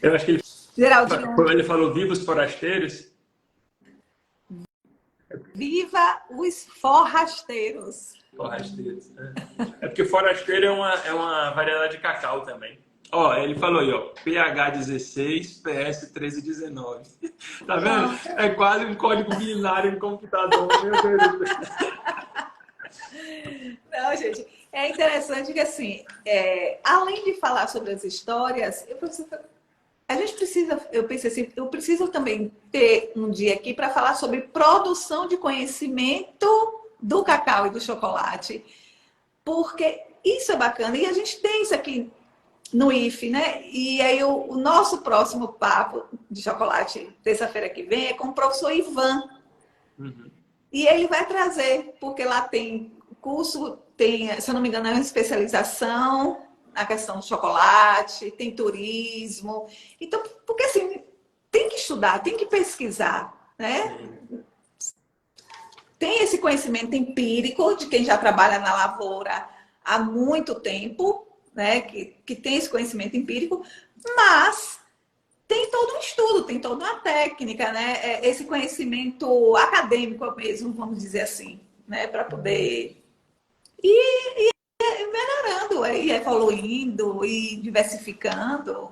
[SPEAKER 2] Eu acho que ele falou viva os forasteiros.
[SPEAKER 1] Viva os forrasteiros.
[SPEAKER 2] Forrasteiros. É porque forasteiro é uma variedade de cacau também. Ó, ele falou aí, ó, pH 16, PS 1319. Tá vendo? É quase um código binário em computador, meu Deus.
[SPEAKER 1] Não, gente, é interessante que, assim, além de falar sobre as histórias, eu pensei assim, eu preciso também ter um dia aqui para falar sobre produção de conhecimento do cacau e do chocolate, porque isso é bacana, e a gente tem isso aqui no IFE, né? E aí o nosso próximo papo de chocolate, terça-feira que vem, é com o professor Ivan.
[SPEAKER 2] Uhum.
[SPEAKER 1] E ele vai trazer, porque lá tem curso, tem, se eu não me engano, é uma especialização na questão do chocolate, tem turismo. Então, porque assim, tem que estudar, tem que pesquisar, né? Tem esse conhecimento empírico de quem já trabalha na lavoura há muito tempo, né? Que tem esse conhecimento empírico, mas tem todo um estudo, tem toda uma técnica, né? Esse conhecimento acadêmico mesmo, vamos dizer assim, né? Para poder ir melhorando, e evoluindo, e diversificando,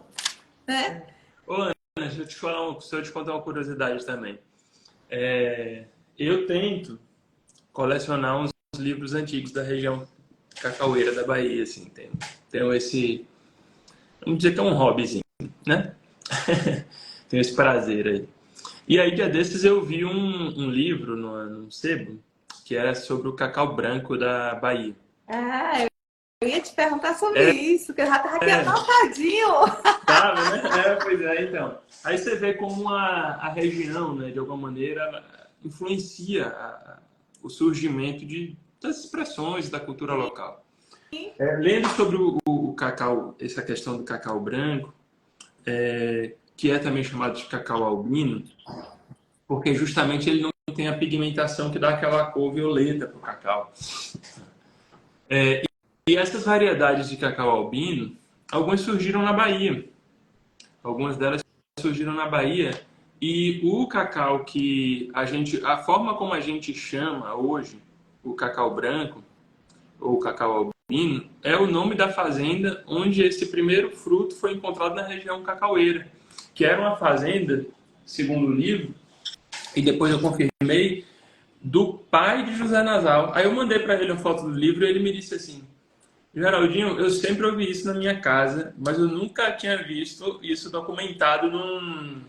[SPEAKER 1] né?
[SPEAKER 2] Ô, Ana, deixa eu te contar uma curiosidade também. Eu tento colecionar uns livros antigos da região cacaueira da Bahia, assim. Tenho esse... Vamos dizer que é um hobbyzinho, né? Tenho esse prazer aí. E aí, dia desses, eu vi um livro num sebo que era sobre o cacau branco da Bahia.
[SPEAKER 1] Ah, eu ia te perguntar sobre isso, que eu já estava aqui anotadinho.
[SPEAKER 2] Sabe, né? Pois é, então. Aí você vê como a região, né, de alguma maneira, influencia o surgimento das expressões da cultura local. Lendo sobre o cacau, essa questão do cacau branco, que é também chamado de cacau albino, porque justamente ele não tem a pigmentação que dá aquela cor violeta para o cacau. E essas variedades de cacau albino, algumas surgiram na Bahia. Algumas delas surgiram na Bahia. E o cacau a forma como a gente chama hoje o cacau branco, ou cacau albino, é o nome da fazenda onde esse primeiro fruto foi encontrado na região cacaueira, que era uma fazenda, segundo o livro, e depois eu confirmei, do pai de José Nasal. Aí eu mandei para ele uma foto do livro e ele me disse assim: Geraldinho, eu sempre ouvi isso na minha casa, mas eu nunca tinha visto isso documentado num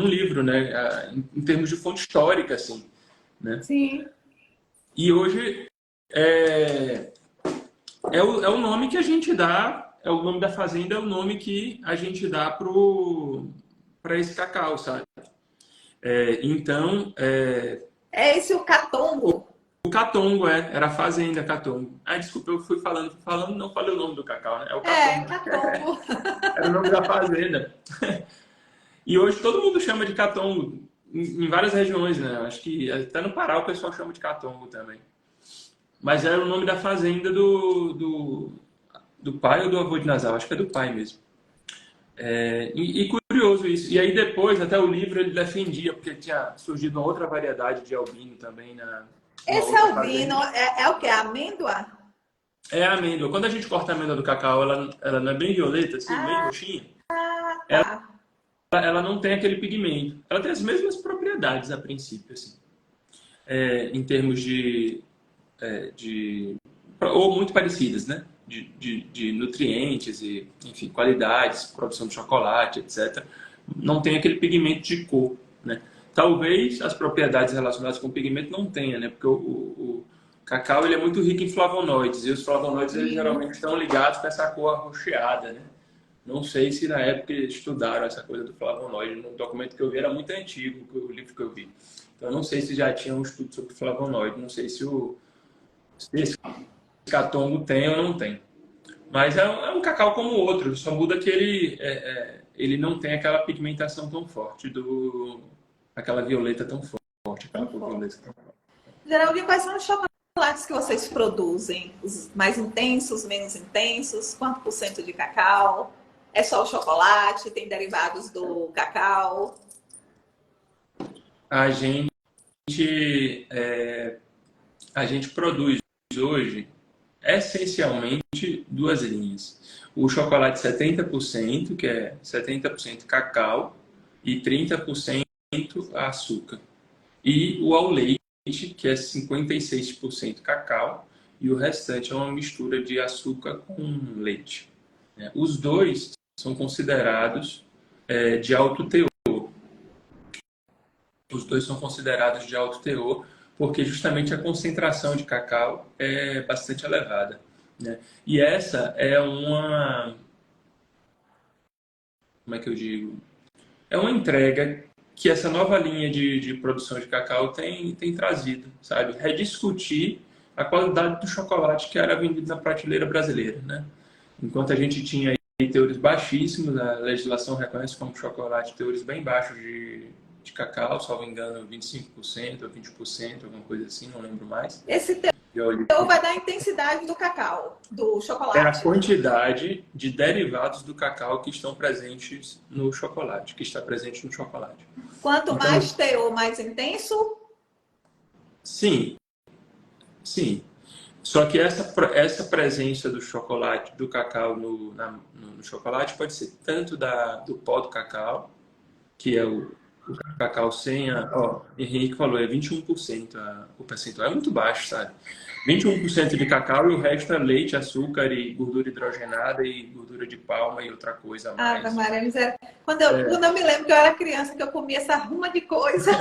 [SPEAKER 2] livro, né? Em termos de fonte histórica, assim, né?
[SPEAKER 1] Sim.
[SPEAKER 2] E hoje é o nome que a gente dá, é o nome da fazenda, é o nome que a gente dá para esse cacau, sabe? Então,
[SPEAKER 1] É esse o catombo.
[SPEAKER 2] o Catongo, era a fazenda Catongo. Ah, desculpa, eu fui falando, não falei o nome do cacau, né? É o Catongo.
[SPEAKER 1] Catombo.
[SPEAKER 2] Era o nome da fazenda. E hoje todo mundo chama de Catongo, em várias regiões, né? Acho que até no Pará o pessoal chama de Catongo também. Mas era o nome da fazenda do pai ou do avô de Nasal, acho que é do pai mesmo. E curioso isso. E aí depois, até o livro, ele defendia, porque tinha surgido uma outra variedade de albino também uma
[SPEAKER 1] Esse
[SPEAKER 2] outra
[SPEAKER 1] albino
[SPEAKER 2] fazenda.
[SPEAKER 1] é o quê? Amêndoa?
[SPEAKER 2] É a amêndoa. Quando a gente corta a amêndoa do cacau, ela não é bem violeta, assim, bem
[SPEAKER 1] Ah,
[SPEAKER 2] roxinha.
[SPEAKER 1] tá.
[SPEAKER 2] Ela não tem aquele pigmento. Ela tem as mesmas propriedades a princípio, assim, em termos de ou muito parecidas, né? De nutrientes e, enfim, qualidades, produção de chocolate, etc. Não tem aquele pigmento de cor, né? Talvez as propriedades relacionadas com o pigmento não tenha, né? Porque o cacau ele é muito rico em flavonoides e os flavonoides eles geralmente estão ligados com essa cor arroxeada, né? Não sei se na época eles estudaram essa coisa do flavonoide. No documento que eu vi era muito antigo, o livro que eu vi. Então, eu não sei se já tinha um estudo sobre flavonoide. Não sei se esse catongo tem ou não tem. Mas é um cacau como o outro. Só muda que ele não tem aquela pigmentação tão forte, aquela violeta tão forte. Aquela cor violeta tão forte.
[SPEAKER 1] Geraldinho, quais são os chocolates que vocês produzem? Os mais intensos, menos intensos? Quanto por cento de cacau? É só o chocolate? Tem derivados do cacau?
[SPEAKER 2] A gente, a gente produz hoje essencialmente duas linhas. O chocolate 70%, que é 70% cacau e 30% açúcar. E o ao leite, que é 56% cacau e o restante é uma mistura de açúcar com leite. Os dois são considerados de alto teor. Os dois são considerados de alto teor porque justamente a concentração de cacau é bastante elevada, né? E essa é como é que eu digo? É uma entrega que essa nova linha de produção de cacau tem trazido, sabe? Rediscutir a qualidade do chocolate que era vendido na prateleira brasileira, né? Enquanto a gente tinha aí teores baixíssimos, a legislação reconhece como chocolate teores bem baixos de cacau, salvo engano, 25% ou 20%, alguma coisa assim, não lembro mais.
[SPEAKER 1] Esse teor vai dar a intensidade do cacau, do
[SPEAKER 2] É a
[SPEAKER 1] chocolate.
[SPEAKER 2] quantidade de derivados do cacau que estão presentes no chocolate, que está presente no chocolate.
[SPEAKER 1] Quanto
[SPEAKER 2] Então,
[SPEAKER 1] mais teor, mais intenso?
[SPEAKER 2] sim, sim. Só que essa presença do chocolate, do cacau no chocolate pode ser tanto do pó do cacau, que é o cacau sem Henrique falou, é 21% o percentual. É muito baixo, sabe? 21% de cacau e o resto é leite, açúcar e gordura hidrogenada e gordura de palma e outra coisa a
[SPEAKER 1] Ave
[SPEAKER 2] mais.
[SPEAKER 1] Maria, miséria. Quando eu me lembro que eu era criança, que eu comia essa ruma de coisa.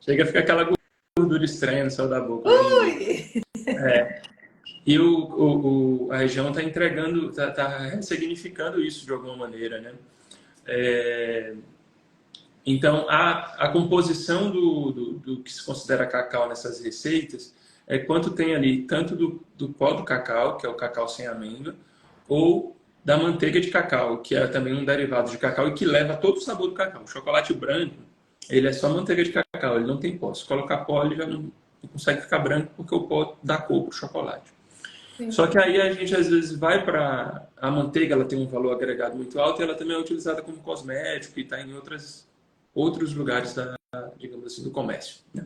[SPEAKER 2] Chega a ficar aquela gordura estranha no céu da boca.
[SPEAKER 1] Ui!
[SPEAKER 2] E a região está entregando, está ressignificando isso de alguma maneira, né? Então, a composição do que se considera cacau nessas receitas é quanto tem ali, tanto do pó do cacau, que é o cacau sem amêndoa, ou da manteiga de cacau, que é também um derivado de cacau e que leva todo o sabor do cacau. O chocolate branco, ele é só manteiga de cacau, ele não tem pó. Se colocar pó, ele já não consegue ficar branco porque o pó dá cor para o chocolate.
[SPEAKER 1] Sim.
[SPEAKER 2] Só que aí a gente às vezes vai para a manteiga, ela tem um valor agregado muito alto e ela também é utilizada como cosmético e está em outros lugares digamos assim, do comércio, né?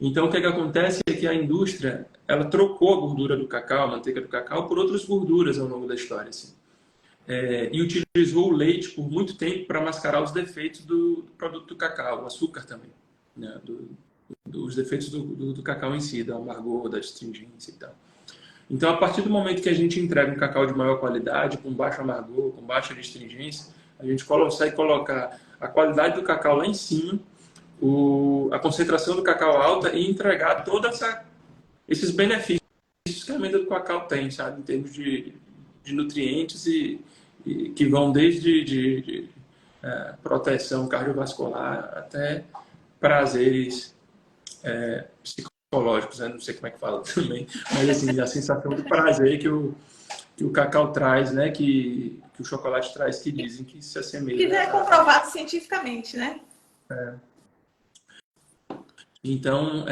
[SPEAKER 2] Então o que acontece é que a indústria ela trocou a gordura do cacau, a manteiga do cacau, por outras gorduras ao longo da história, assim. E utilizou o leite por muito tempo para mascarar os defeitos do produto do cacau, o açúcar também, né? Os defeitos do cacau em si, da amargor, da astringência e tal. Então, a partir do momento que a gente entrega um cacau de maior qualidade, com baixo amargor, com baixa astringência, a gente consegue colocar a qualidade do cacau lá em cima, a concentração do cacau alta e entregar todos esses benefícios que a amêndoa do cacau tem, sabe? Em termos de nutrientes e que vão desde proteção cardiovascular até prazeres psicológicos, né? Não sei como é que fala também, mas assim, a sensação de prazer que o cacau traz, né? Que o chocolate traz, que dizem que se assemelha.
[SPEAKER 1] Que já é comprovado cientificamente, né?
[SPEAKER 2] Então,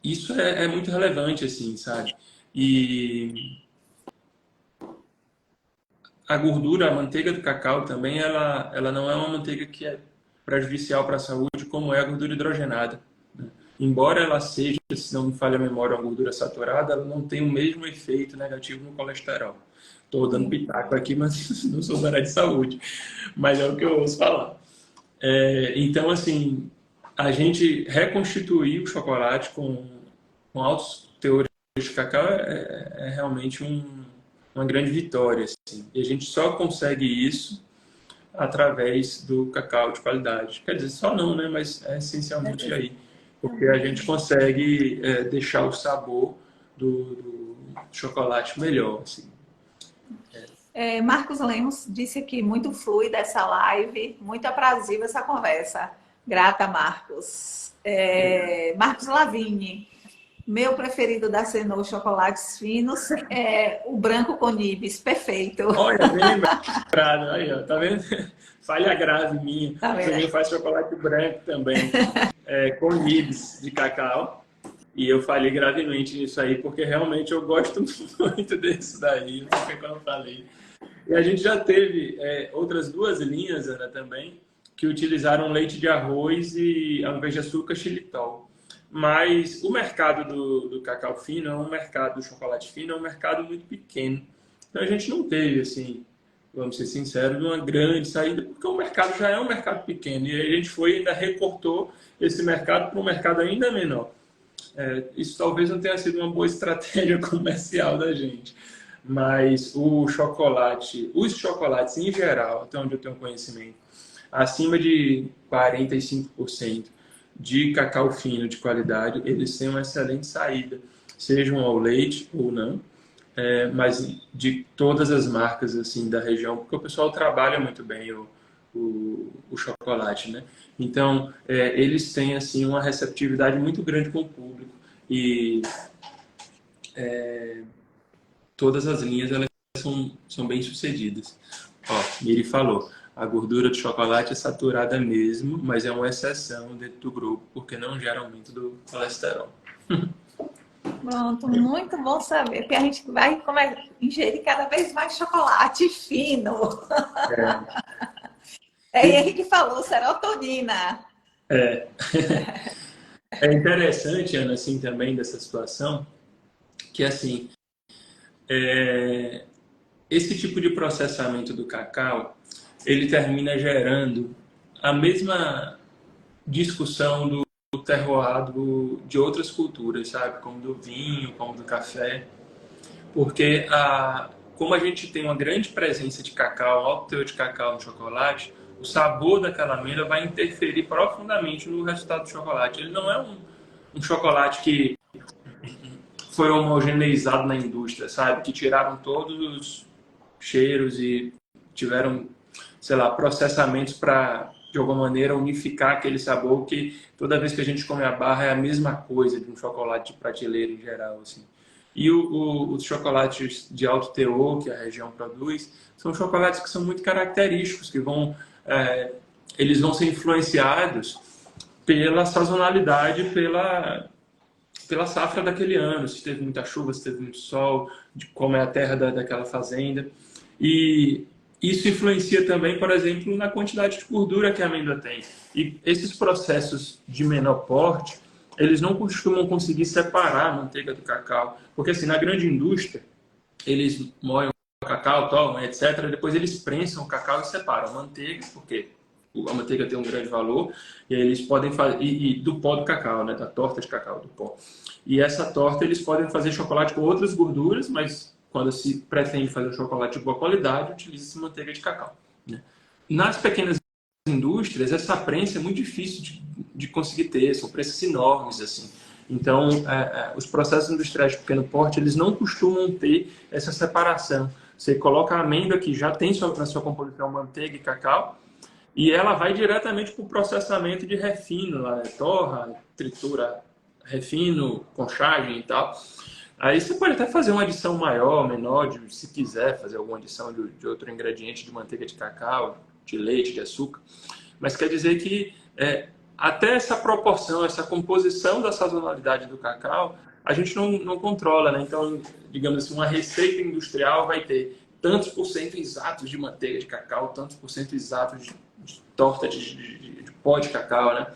[SPEAKER 2] isso é muito relevante, assim, sabe? E a gordura, a manteiga do cacau também, ela não é uma manteiga que é prejudicial para a saúde, como é a gordura hidrogenada, né? Embora ela seja, se não me falha a memória, uma gordura saturada, ela não tem o mesmo efeito negativo no colesterol. Estou dando pitaco aqui, mas não sou da área de saúde. Mas é o que eu ouço falar. Então, assim, a gente reconstituir o chocolate com altos teores de cacau é realmente uma grande vitória, assim. E a gente só consegue isso através do cacau de qualidade. Quer dizer, só não, né? Mas é essencialmente aí. Porque a gente consegue deixar o sabor do chocolate melhor, assim.
[SPEAKER 1] Marcos Lemos disse aqui, muito fluida essa live, muito aprazível essa conversa. Grata, Marcos. Marcos Lavigne, meu preferido da Cenoura Chocolates Finos é o branco com nibs, perfeito.
[SPEAKER 2] Olha, bem lembrado, aí, ó, tá vendo? Falha grave minha.
[SPEAKER 1] Tá vendo?
[SPEAKER 2] Também faz chocolate branco também, com nibs de cacau. E eu falhei gravemente nisso aí, porque realmente eu gosto muito desse daí, porque quando eu falei. E a gente já teve outras duas linhas, Ana, também, que utilizaram leite de arroz e, ao invés de açúcar, xilitol. Mas o mercado do cacau fino, do chocolate fino, é um mercado muito pequeno. Então a gente não teve, assim, vamos ser sinceros, uma grande saída, porque o mercado já é um mercado pequeno. E aí a gente foi e ainda recortou esse mercado para um mercado ainda menor. Isso talvez não tenha sido uma boa estratégia comercial da gente. Mas os chocolates em geral, até onde eu tenho conhecimento, acima de 45% de cacau fino de qualidade, eles têm uma excelente saída, sejam ao leite ou não, mas de todas as marcas assim da região, porque o pessoal trabalha muito bem o chocolate, né? Então, eles têm assim uma receptividade muito grande com o público e todas as linhas elas são bem sucedidas. Ó, Miri falou, a gordura do chocolate é saturada mesmo, mas é uma exceção dentro do grupo, porque não gera aumento do colesterol.
[SPEAKER 1] Pronto, muito bom saber, porque a gente vai ingerir cada vez mais chocolate fino. Henrique falou, serotonina.
[SPEAKER 2] É interessante, Ana, assim, também dessa situação, que assim, esse tipo de processamento do cacau, ele termina gerando a mesma discussão do terroir de outras culturas, sabe? Como do vinho, como do café. Porque como a gente tem uma grande presença de cacau, alto teor de cacau no chocolate, o sabor daquela amêndoa vai interferir profundamente no resultado do chocolate. Ele não é um chocolate que foi homogeneizado na indústria, sabe? Que tiraram todos os cheiros e tiveram, sei lá, processamentos para, de alguma maneira, unificar aquele sabor que toda vez que a gente come a barra é a mesma coisa de um chocolate de prateleira em geral, assim. E os chocolates de alto teor que a região produz são chocolates que são muito característicos, que eles vão ser influenciados pela sazonalidade, pela safra daquele ano, se teve muita chuva, se teve muito sol, de como é a terra daquela fazenda. E isso influencia também, por exemplo, na quantidade de gordura que a amêndoa tem. E esses processos de menor porte, eles não costumam conseguir separar a manteiga do cacau. Porque assim, na grande indústria, eles moem o cacau, tomam, etc. Depois eles prensam o cacau e separam a manteiga, porque a manteiga tem um grande valor, e aí eles podem fazer, e do pó do cacau, né, da torta de cacau, do pó. E essa torta eles podem fazer chocolate com outras gorduras, mas quando se pretende fazer um chocolate de boa qualidade, utiliza-se manteiga de cacau, né? Nas pequenas indústrias, essa prensa é muito difícil de conseguir ter, são prensas enormes, assim. Então, os processos industriais de pequeno porte, eles não costumam ter essa separação. Você coloca a amêndoa que já tem na sua composição manteiga e cacau, e ela vai diretamente para o processamento de refino, lá, torra, tritura, refino, conchagem e tal. Aí você pode até fazer uma adição maior, menor, se quiser fazer alguma adição de outro ingrediente de manteiga de cacau, de leite, de açúcar. Mas quer dizer que até essa proporção, essa composição da sazonalidade do cacau, a gente não controla, né? Então, digamos assim, uma receita industrial vai ter tantos por cento exatos de manteiga de cacau, tantos por cento exatos de torta de pó de cacau, né?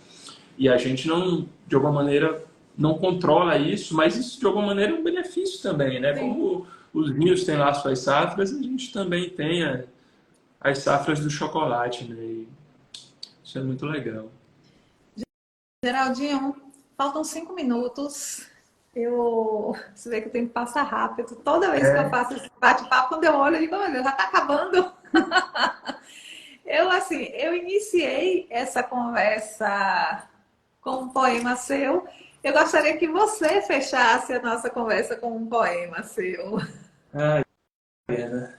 [SPEAKER 2] E a gente não, de alguma maneira, não controla isso, mas isso de alguma maneira é um benefício também, né?
[SPEAKER 1] Sim.
[SPEAKER 2] Como os vinhos têm lá suas safras, a gente também tem as safras do chocolate, né? E isso é muito legal.
[SPEAKER 1] Geraldinho, faltam 5 minutos. Você vê que o tempo passa rápido. Toda vez que eu
[SPEAKER 2] É,
[SPEAKER 1] faço esse bate-papo, quando eu olho, eu digo, olha, já está acabando. Eu iniciei essa conversa com um poema seu. Eu gostaria que você fechasse a nossa conversa com um poema seu.
[SPEAKER 2] ai, pena.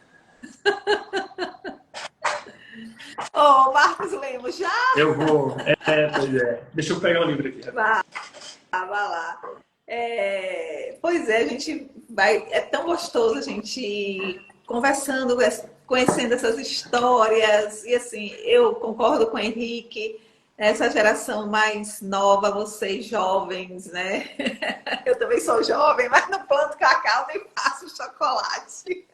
[SPEAKER 1] Ô, Marcos Lemos, já
[SPEAKER 2] Eu vou. Pois é. Deixa eu pegar o livro aqui.
[SPEAKER 1] vá, vá lá. Pois é, a gente vai. É tão gostoso a gente ir conversando, conhecendo essas histórias. E assim, eu concordo com o Henrique, essa geração mais nova, vocês jovens, né? Eu também sou jovem, mas não planto cacau nem faço chocolate.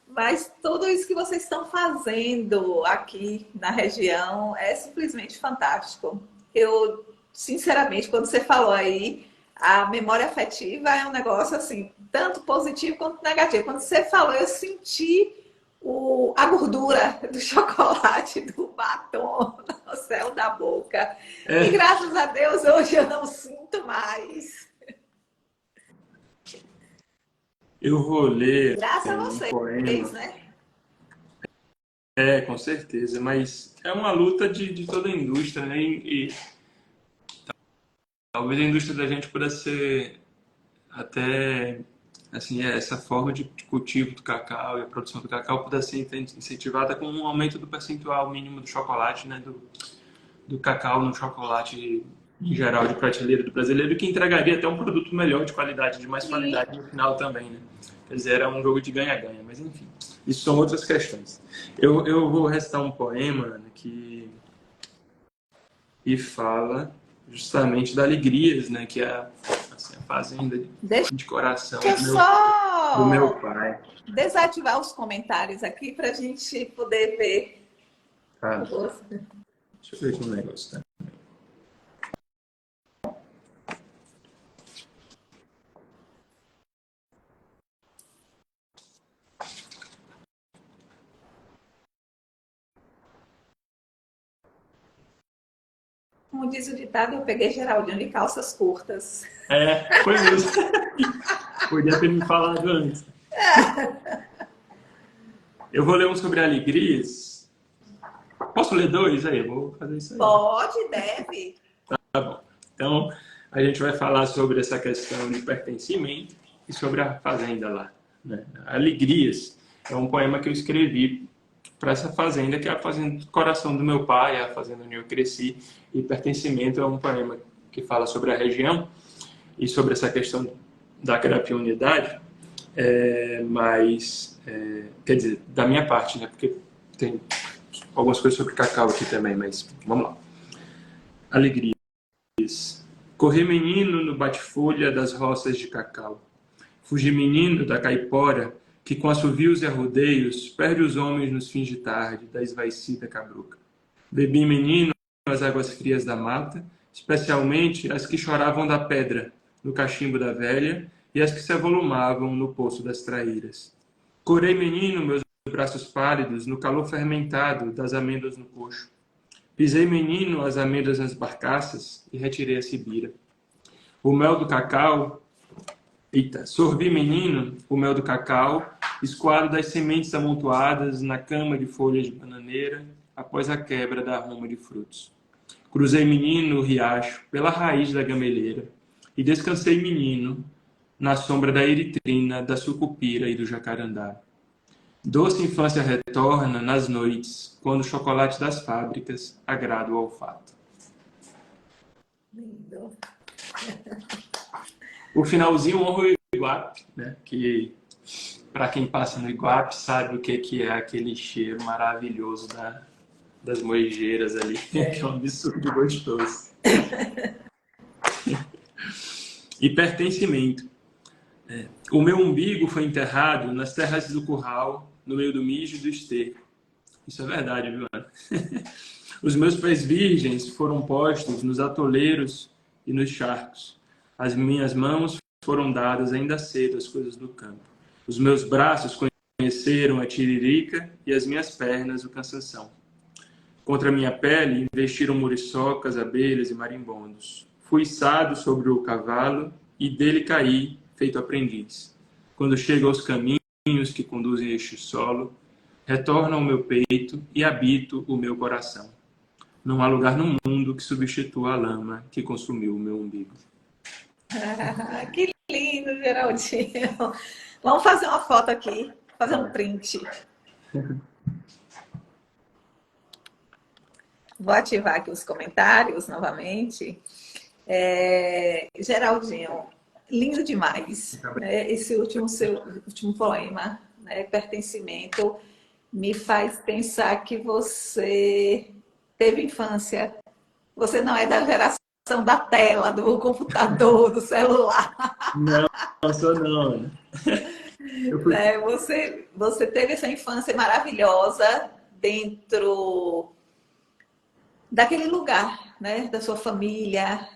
[SPEAKER 1] Mas tudo isso que vocês estão fazendo aqui na região é simplesmente fantástico. Eu, sinceramente, quando você falou aí, a memória afetiva é um negócio assim, tanto positivo quanto negativo. Quando você falou, eu senti a gordura do chocolate, do batom no céu da boca. E
[SPEAKER 2] É,
[SPEAKER 1] graças a Deus hoje eu não sinto mais.
[SPEAKER 2] eu vou ler
[SPEAKER 1] Graças a
[SPEAKER 2] um
[SPEAKER 1] vocês,
[SPEAKER 2] poema.
[SPEAKER 1] né?
[SPEAKER 2] Com certeza, mas é uma luta de toda a indústria, né? E talvez a indústria da gente pudesse ser até, assim, essa forma de cultivo do cacau e a produção do cacau pudesse ser incentivada com um aumento do percentual mínimo do chocolate, né? Do cacau no chocolate em geral de prateleira do brasileiro, que entregaria até um produto melhor de qualidade, de mais
[SPEAKER 1] Sim.
[SPEAKER 2] qualidade no final também, né? Quer dizer, era um jogo de ganha-ganha, mas enfim, isso são outras questões. Eu vou recitar um poema, Ana, que fala justamente da Alegrias, né? Que é assim, a fazenda
[SPEAKER 1] Deixa
[SPEAKER 2] de coração
[SPEAKER 1] eu
[SPEAKER 2] do meu
[SPEAKER 1] só
[SPEAKER 2] pai.
[SPEAKER 1] desativar os comentários aqui para a gente poder ver o
[SPEAKER 2] Tá?
[SPEAKER 1] rosto.
[SPEAKER 2] Deixa eu ver aqui um negócio, tá?
[SPEAKER 1] Como diz o ditado, eu peguei Geraldinho de calças curtas.
[SPEAKER 2] Foi mesmo. Podia ter me falado antes. Eu vou ler um sobre alegrias. Posso ler dois? Aí, eu vou fazer isso aí.
[SPEAKER 1] Pode, deve.
[SPEAKER 2] Tá bom. Então, a gente vai falar sobre essa questão de pertencimento e sobre a fazenda lá, né? Alegrias é um poema que eu escrevi para essa fazenda, que é a fazenda do coração do meu pai, é a fazenda onde eu cresci. E pertencimento é um poema que fala sobre a região e sobre essa questão da garapiunidade, quer dizer, da minha parte, né? Porque tem algumas coisas sobre cacau aqui também, mas vamos lá. Alegrias. Correr menino no bate-folha das roças de cacau. Fugir menino da caipora, que com assovios e arrodeios perde os homens nos fins de tarde da esvaecida cabruca. Bebi menino as águas frias da mata, especialmente as que choravam da pedra, no cachimbo da velha, e as que se avolumavam no poço das traíras. Corei menino meus braços pálidos no calor fermentado das amêndoas no coxo. Pisei menino as amêndoas nas barcaças e retirei a sibira. O mel do cacau... sorvi menino o mel do cacau, escoado das sementes amontoadas na cama de folhas de bananeira, após a quebra da arruma de frutos. Cruzei menino o riacho pela raiz da gameleira e descansei menino na sombra da eritrina, da sucupira e do jacarandá. Doce infância retorna nas noites, quando o chocolate das fábricas agrada o olfato.
[SPEAKER 1] Lindo.
[SPEAKER 2] O finalzinho honra o Iguape, né? Que para quem passa no Iguape sabe o que é aquele cheiro maravilhoso das moegeiras ali, que é um absurdo gostoso. E pertencimento. O meu umbigo foi enterrado nas terras do curral, no meio do mijo e do esterco. Isso é verdade, viu, Ana? Os meus pés virgens foram postos nos atoleiros e nos charcos. As minhas mãos foram dadas ainda cedo às coisas do campo. Os meus braços conheceram a tiririca e as minhas pernas o cansanção. Contra minha pele investiram muriçocas, abelhas e marimbondos. Fui içado sobre o cavalo e dele caí, feito aprendiz. Quando chego aos caminhos que conduzem a este solo, retorno ao meu peito e habito o meu coração. Não há lugar no mundo que substitua a lama que consumiu o meu umbigo.
[SPEAKER 1] Que lindo, Geraldinho. Vamos fazer uma foto aqui, fazer um print. Vou ativar aqui os comentários novamente. Geraldinho, lindo demais, né? Esse último poema, né? Pertencimento, me faz pensar que você teve infância. Você não é da geração da tela, do computador, do celular.
[SPEAKER 2] Não, sou não.
[SPEAKER 1] Você teve essa infância maravilhosa dentro daquele lugar, né? Da sua família.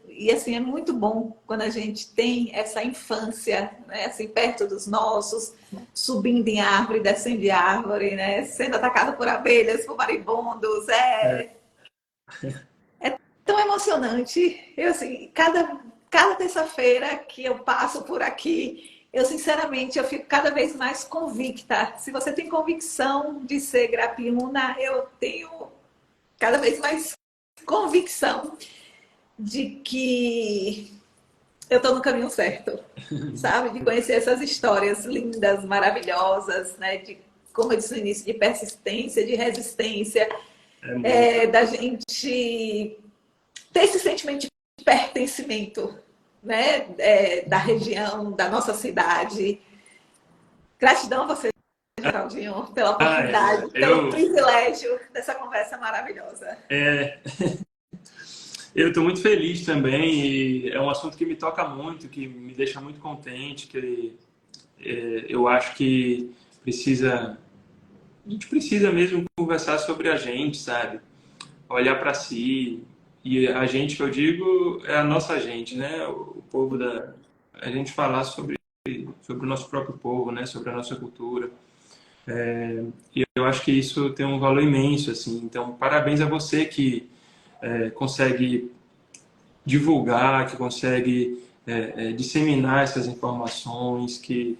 [SPEAKER 1] E assim, é muito bom quando a gente tem essa infância, né? Assim, perto dos nossos, subindo em árvore, descendo de árvore, né? Sendo atacado por abelhas, por marimbondos. É tão emocionante. Eu, assim, cada terça-feira que eu passo por aqui, eu, sinceramente, eu fico cada vez mais convicta. Se você tem convicção de ser grapiúna, eu tenho cada vez mais convicção de que eu estou no caminho certo, sabe? De conhecer essas histórias lindas, maravilhosas, né? De, como eu disse no início, de persistência, de resistência, da gente ter esse sentimento de pertencimento, né? Da região, da nossa cidade. Gratidão a você, Geraldinho, pela oportunidade, pelo privilégio dessa conversa maravilhosa.
[SPEAKER 2] Eu estou muito feliz também e é um assunto que me toca muito, que me deixa muito contente, que eu acho que a gente precisa mesmo conversar sobre a gente, sabe? Olhar para si, e a gente que eu digo é a nossa gente, né? O povo a gente falar sobre o nosso próprio povo, né? Sobre a nossa cultura. E eu acho que isso tem um valor imenso, assim. Então, parabéns a você que consegue divulgar, que consegue disseminar essas informações, que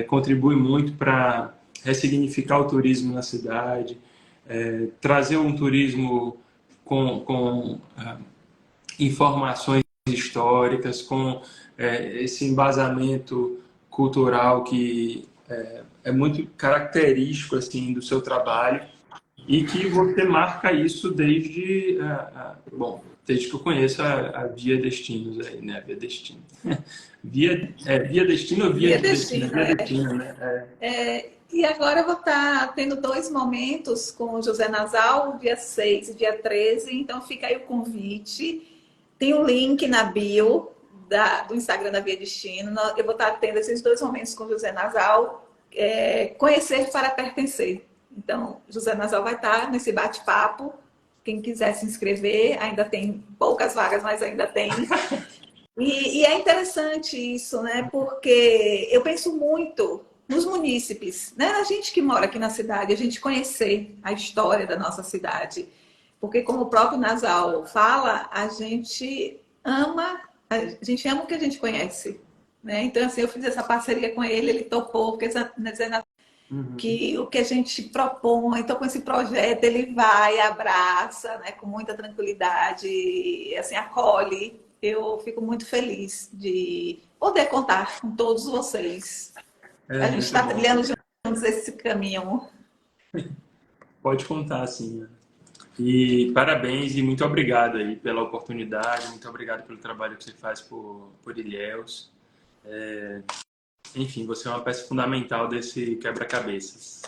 [SPEAKER 2] contribui muito para ressignificar o turismo na cidade, trazer um turismo com informações históricas, com esse embasamento cultural que é muito característico assim do seu trabalho e que você marca isso desde que eu conheço a Via Destinos aí, né? Via Destino. Via Destino ou Via Destino? Via Destino, né?
[SPEAKER 1] E agora eu vou estar tendo 2 momentos com o José Nasal, dia 6 e dia 13, então fica aí o convite. Tem um link na bio do Instagram da Via Destino. Eu vou estar tendo esses 2 momentos com o José Nasal, conhecer para pertencer. Então, José Nasal vai estar nesse bate-papo. Quem quiser se inscrever, ainda tem poucas vagas, mas ainda tem. E é interessante isso, né? Porque eu penso muito nos munícipes, né? A gente que mora aqui na cidade, a gente conhecer a história da nossa cidade. Porque como o próprio Nasal fala, a gente ama o que a gente conhece, né? Então, assim, eu fiz essa parceria com ele, ele topou, porque que o que a gente propõe, então com esse projeto ele vai, abraça, né, com muita tranquilidade, assim, acolhe. Eu fico muito feliz de poder contar com todos vocês. A gente está trilhando juntos esse caminho.
[SPEAKER 2] Pode contar, sim. E parabéns e muito obrigado aí pela oportunidade, muito obrigado pelo trabalho que você faz por Ilhéus. Enfim, você é uma peça fundamental desse quebra-cabeças.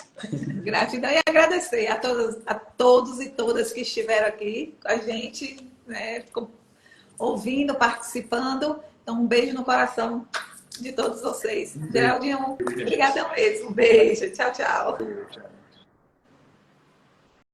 [SPEAKER 1] Gratidão e agradecer a todos e todas que estiveram aqui com a gente, né, ouvindo, participando. Então, um beijo no coração de todos vocês. Geraldinho, obrigadão mesmo. Um beijo. Tchau, tchau.
[SPEAKER 2] Tchau.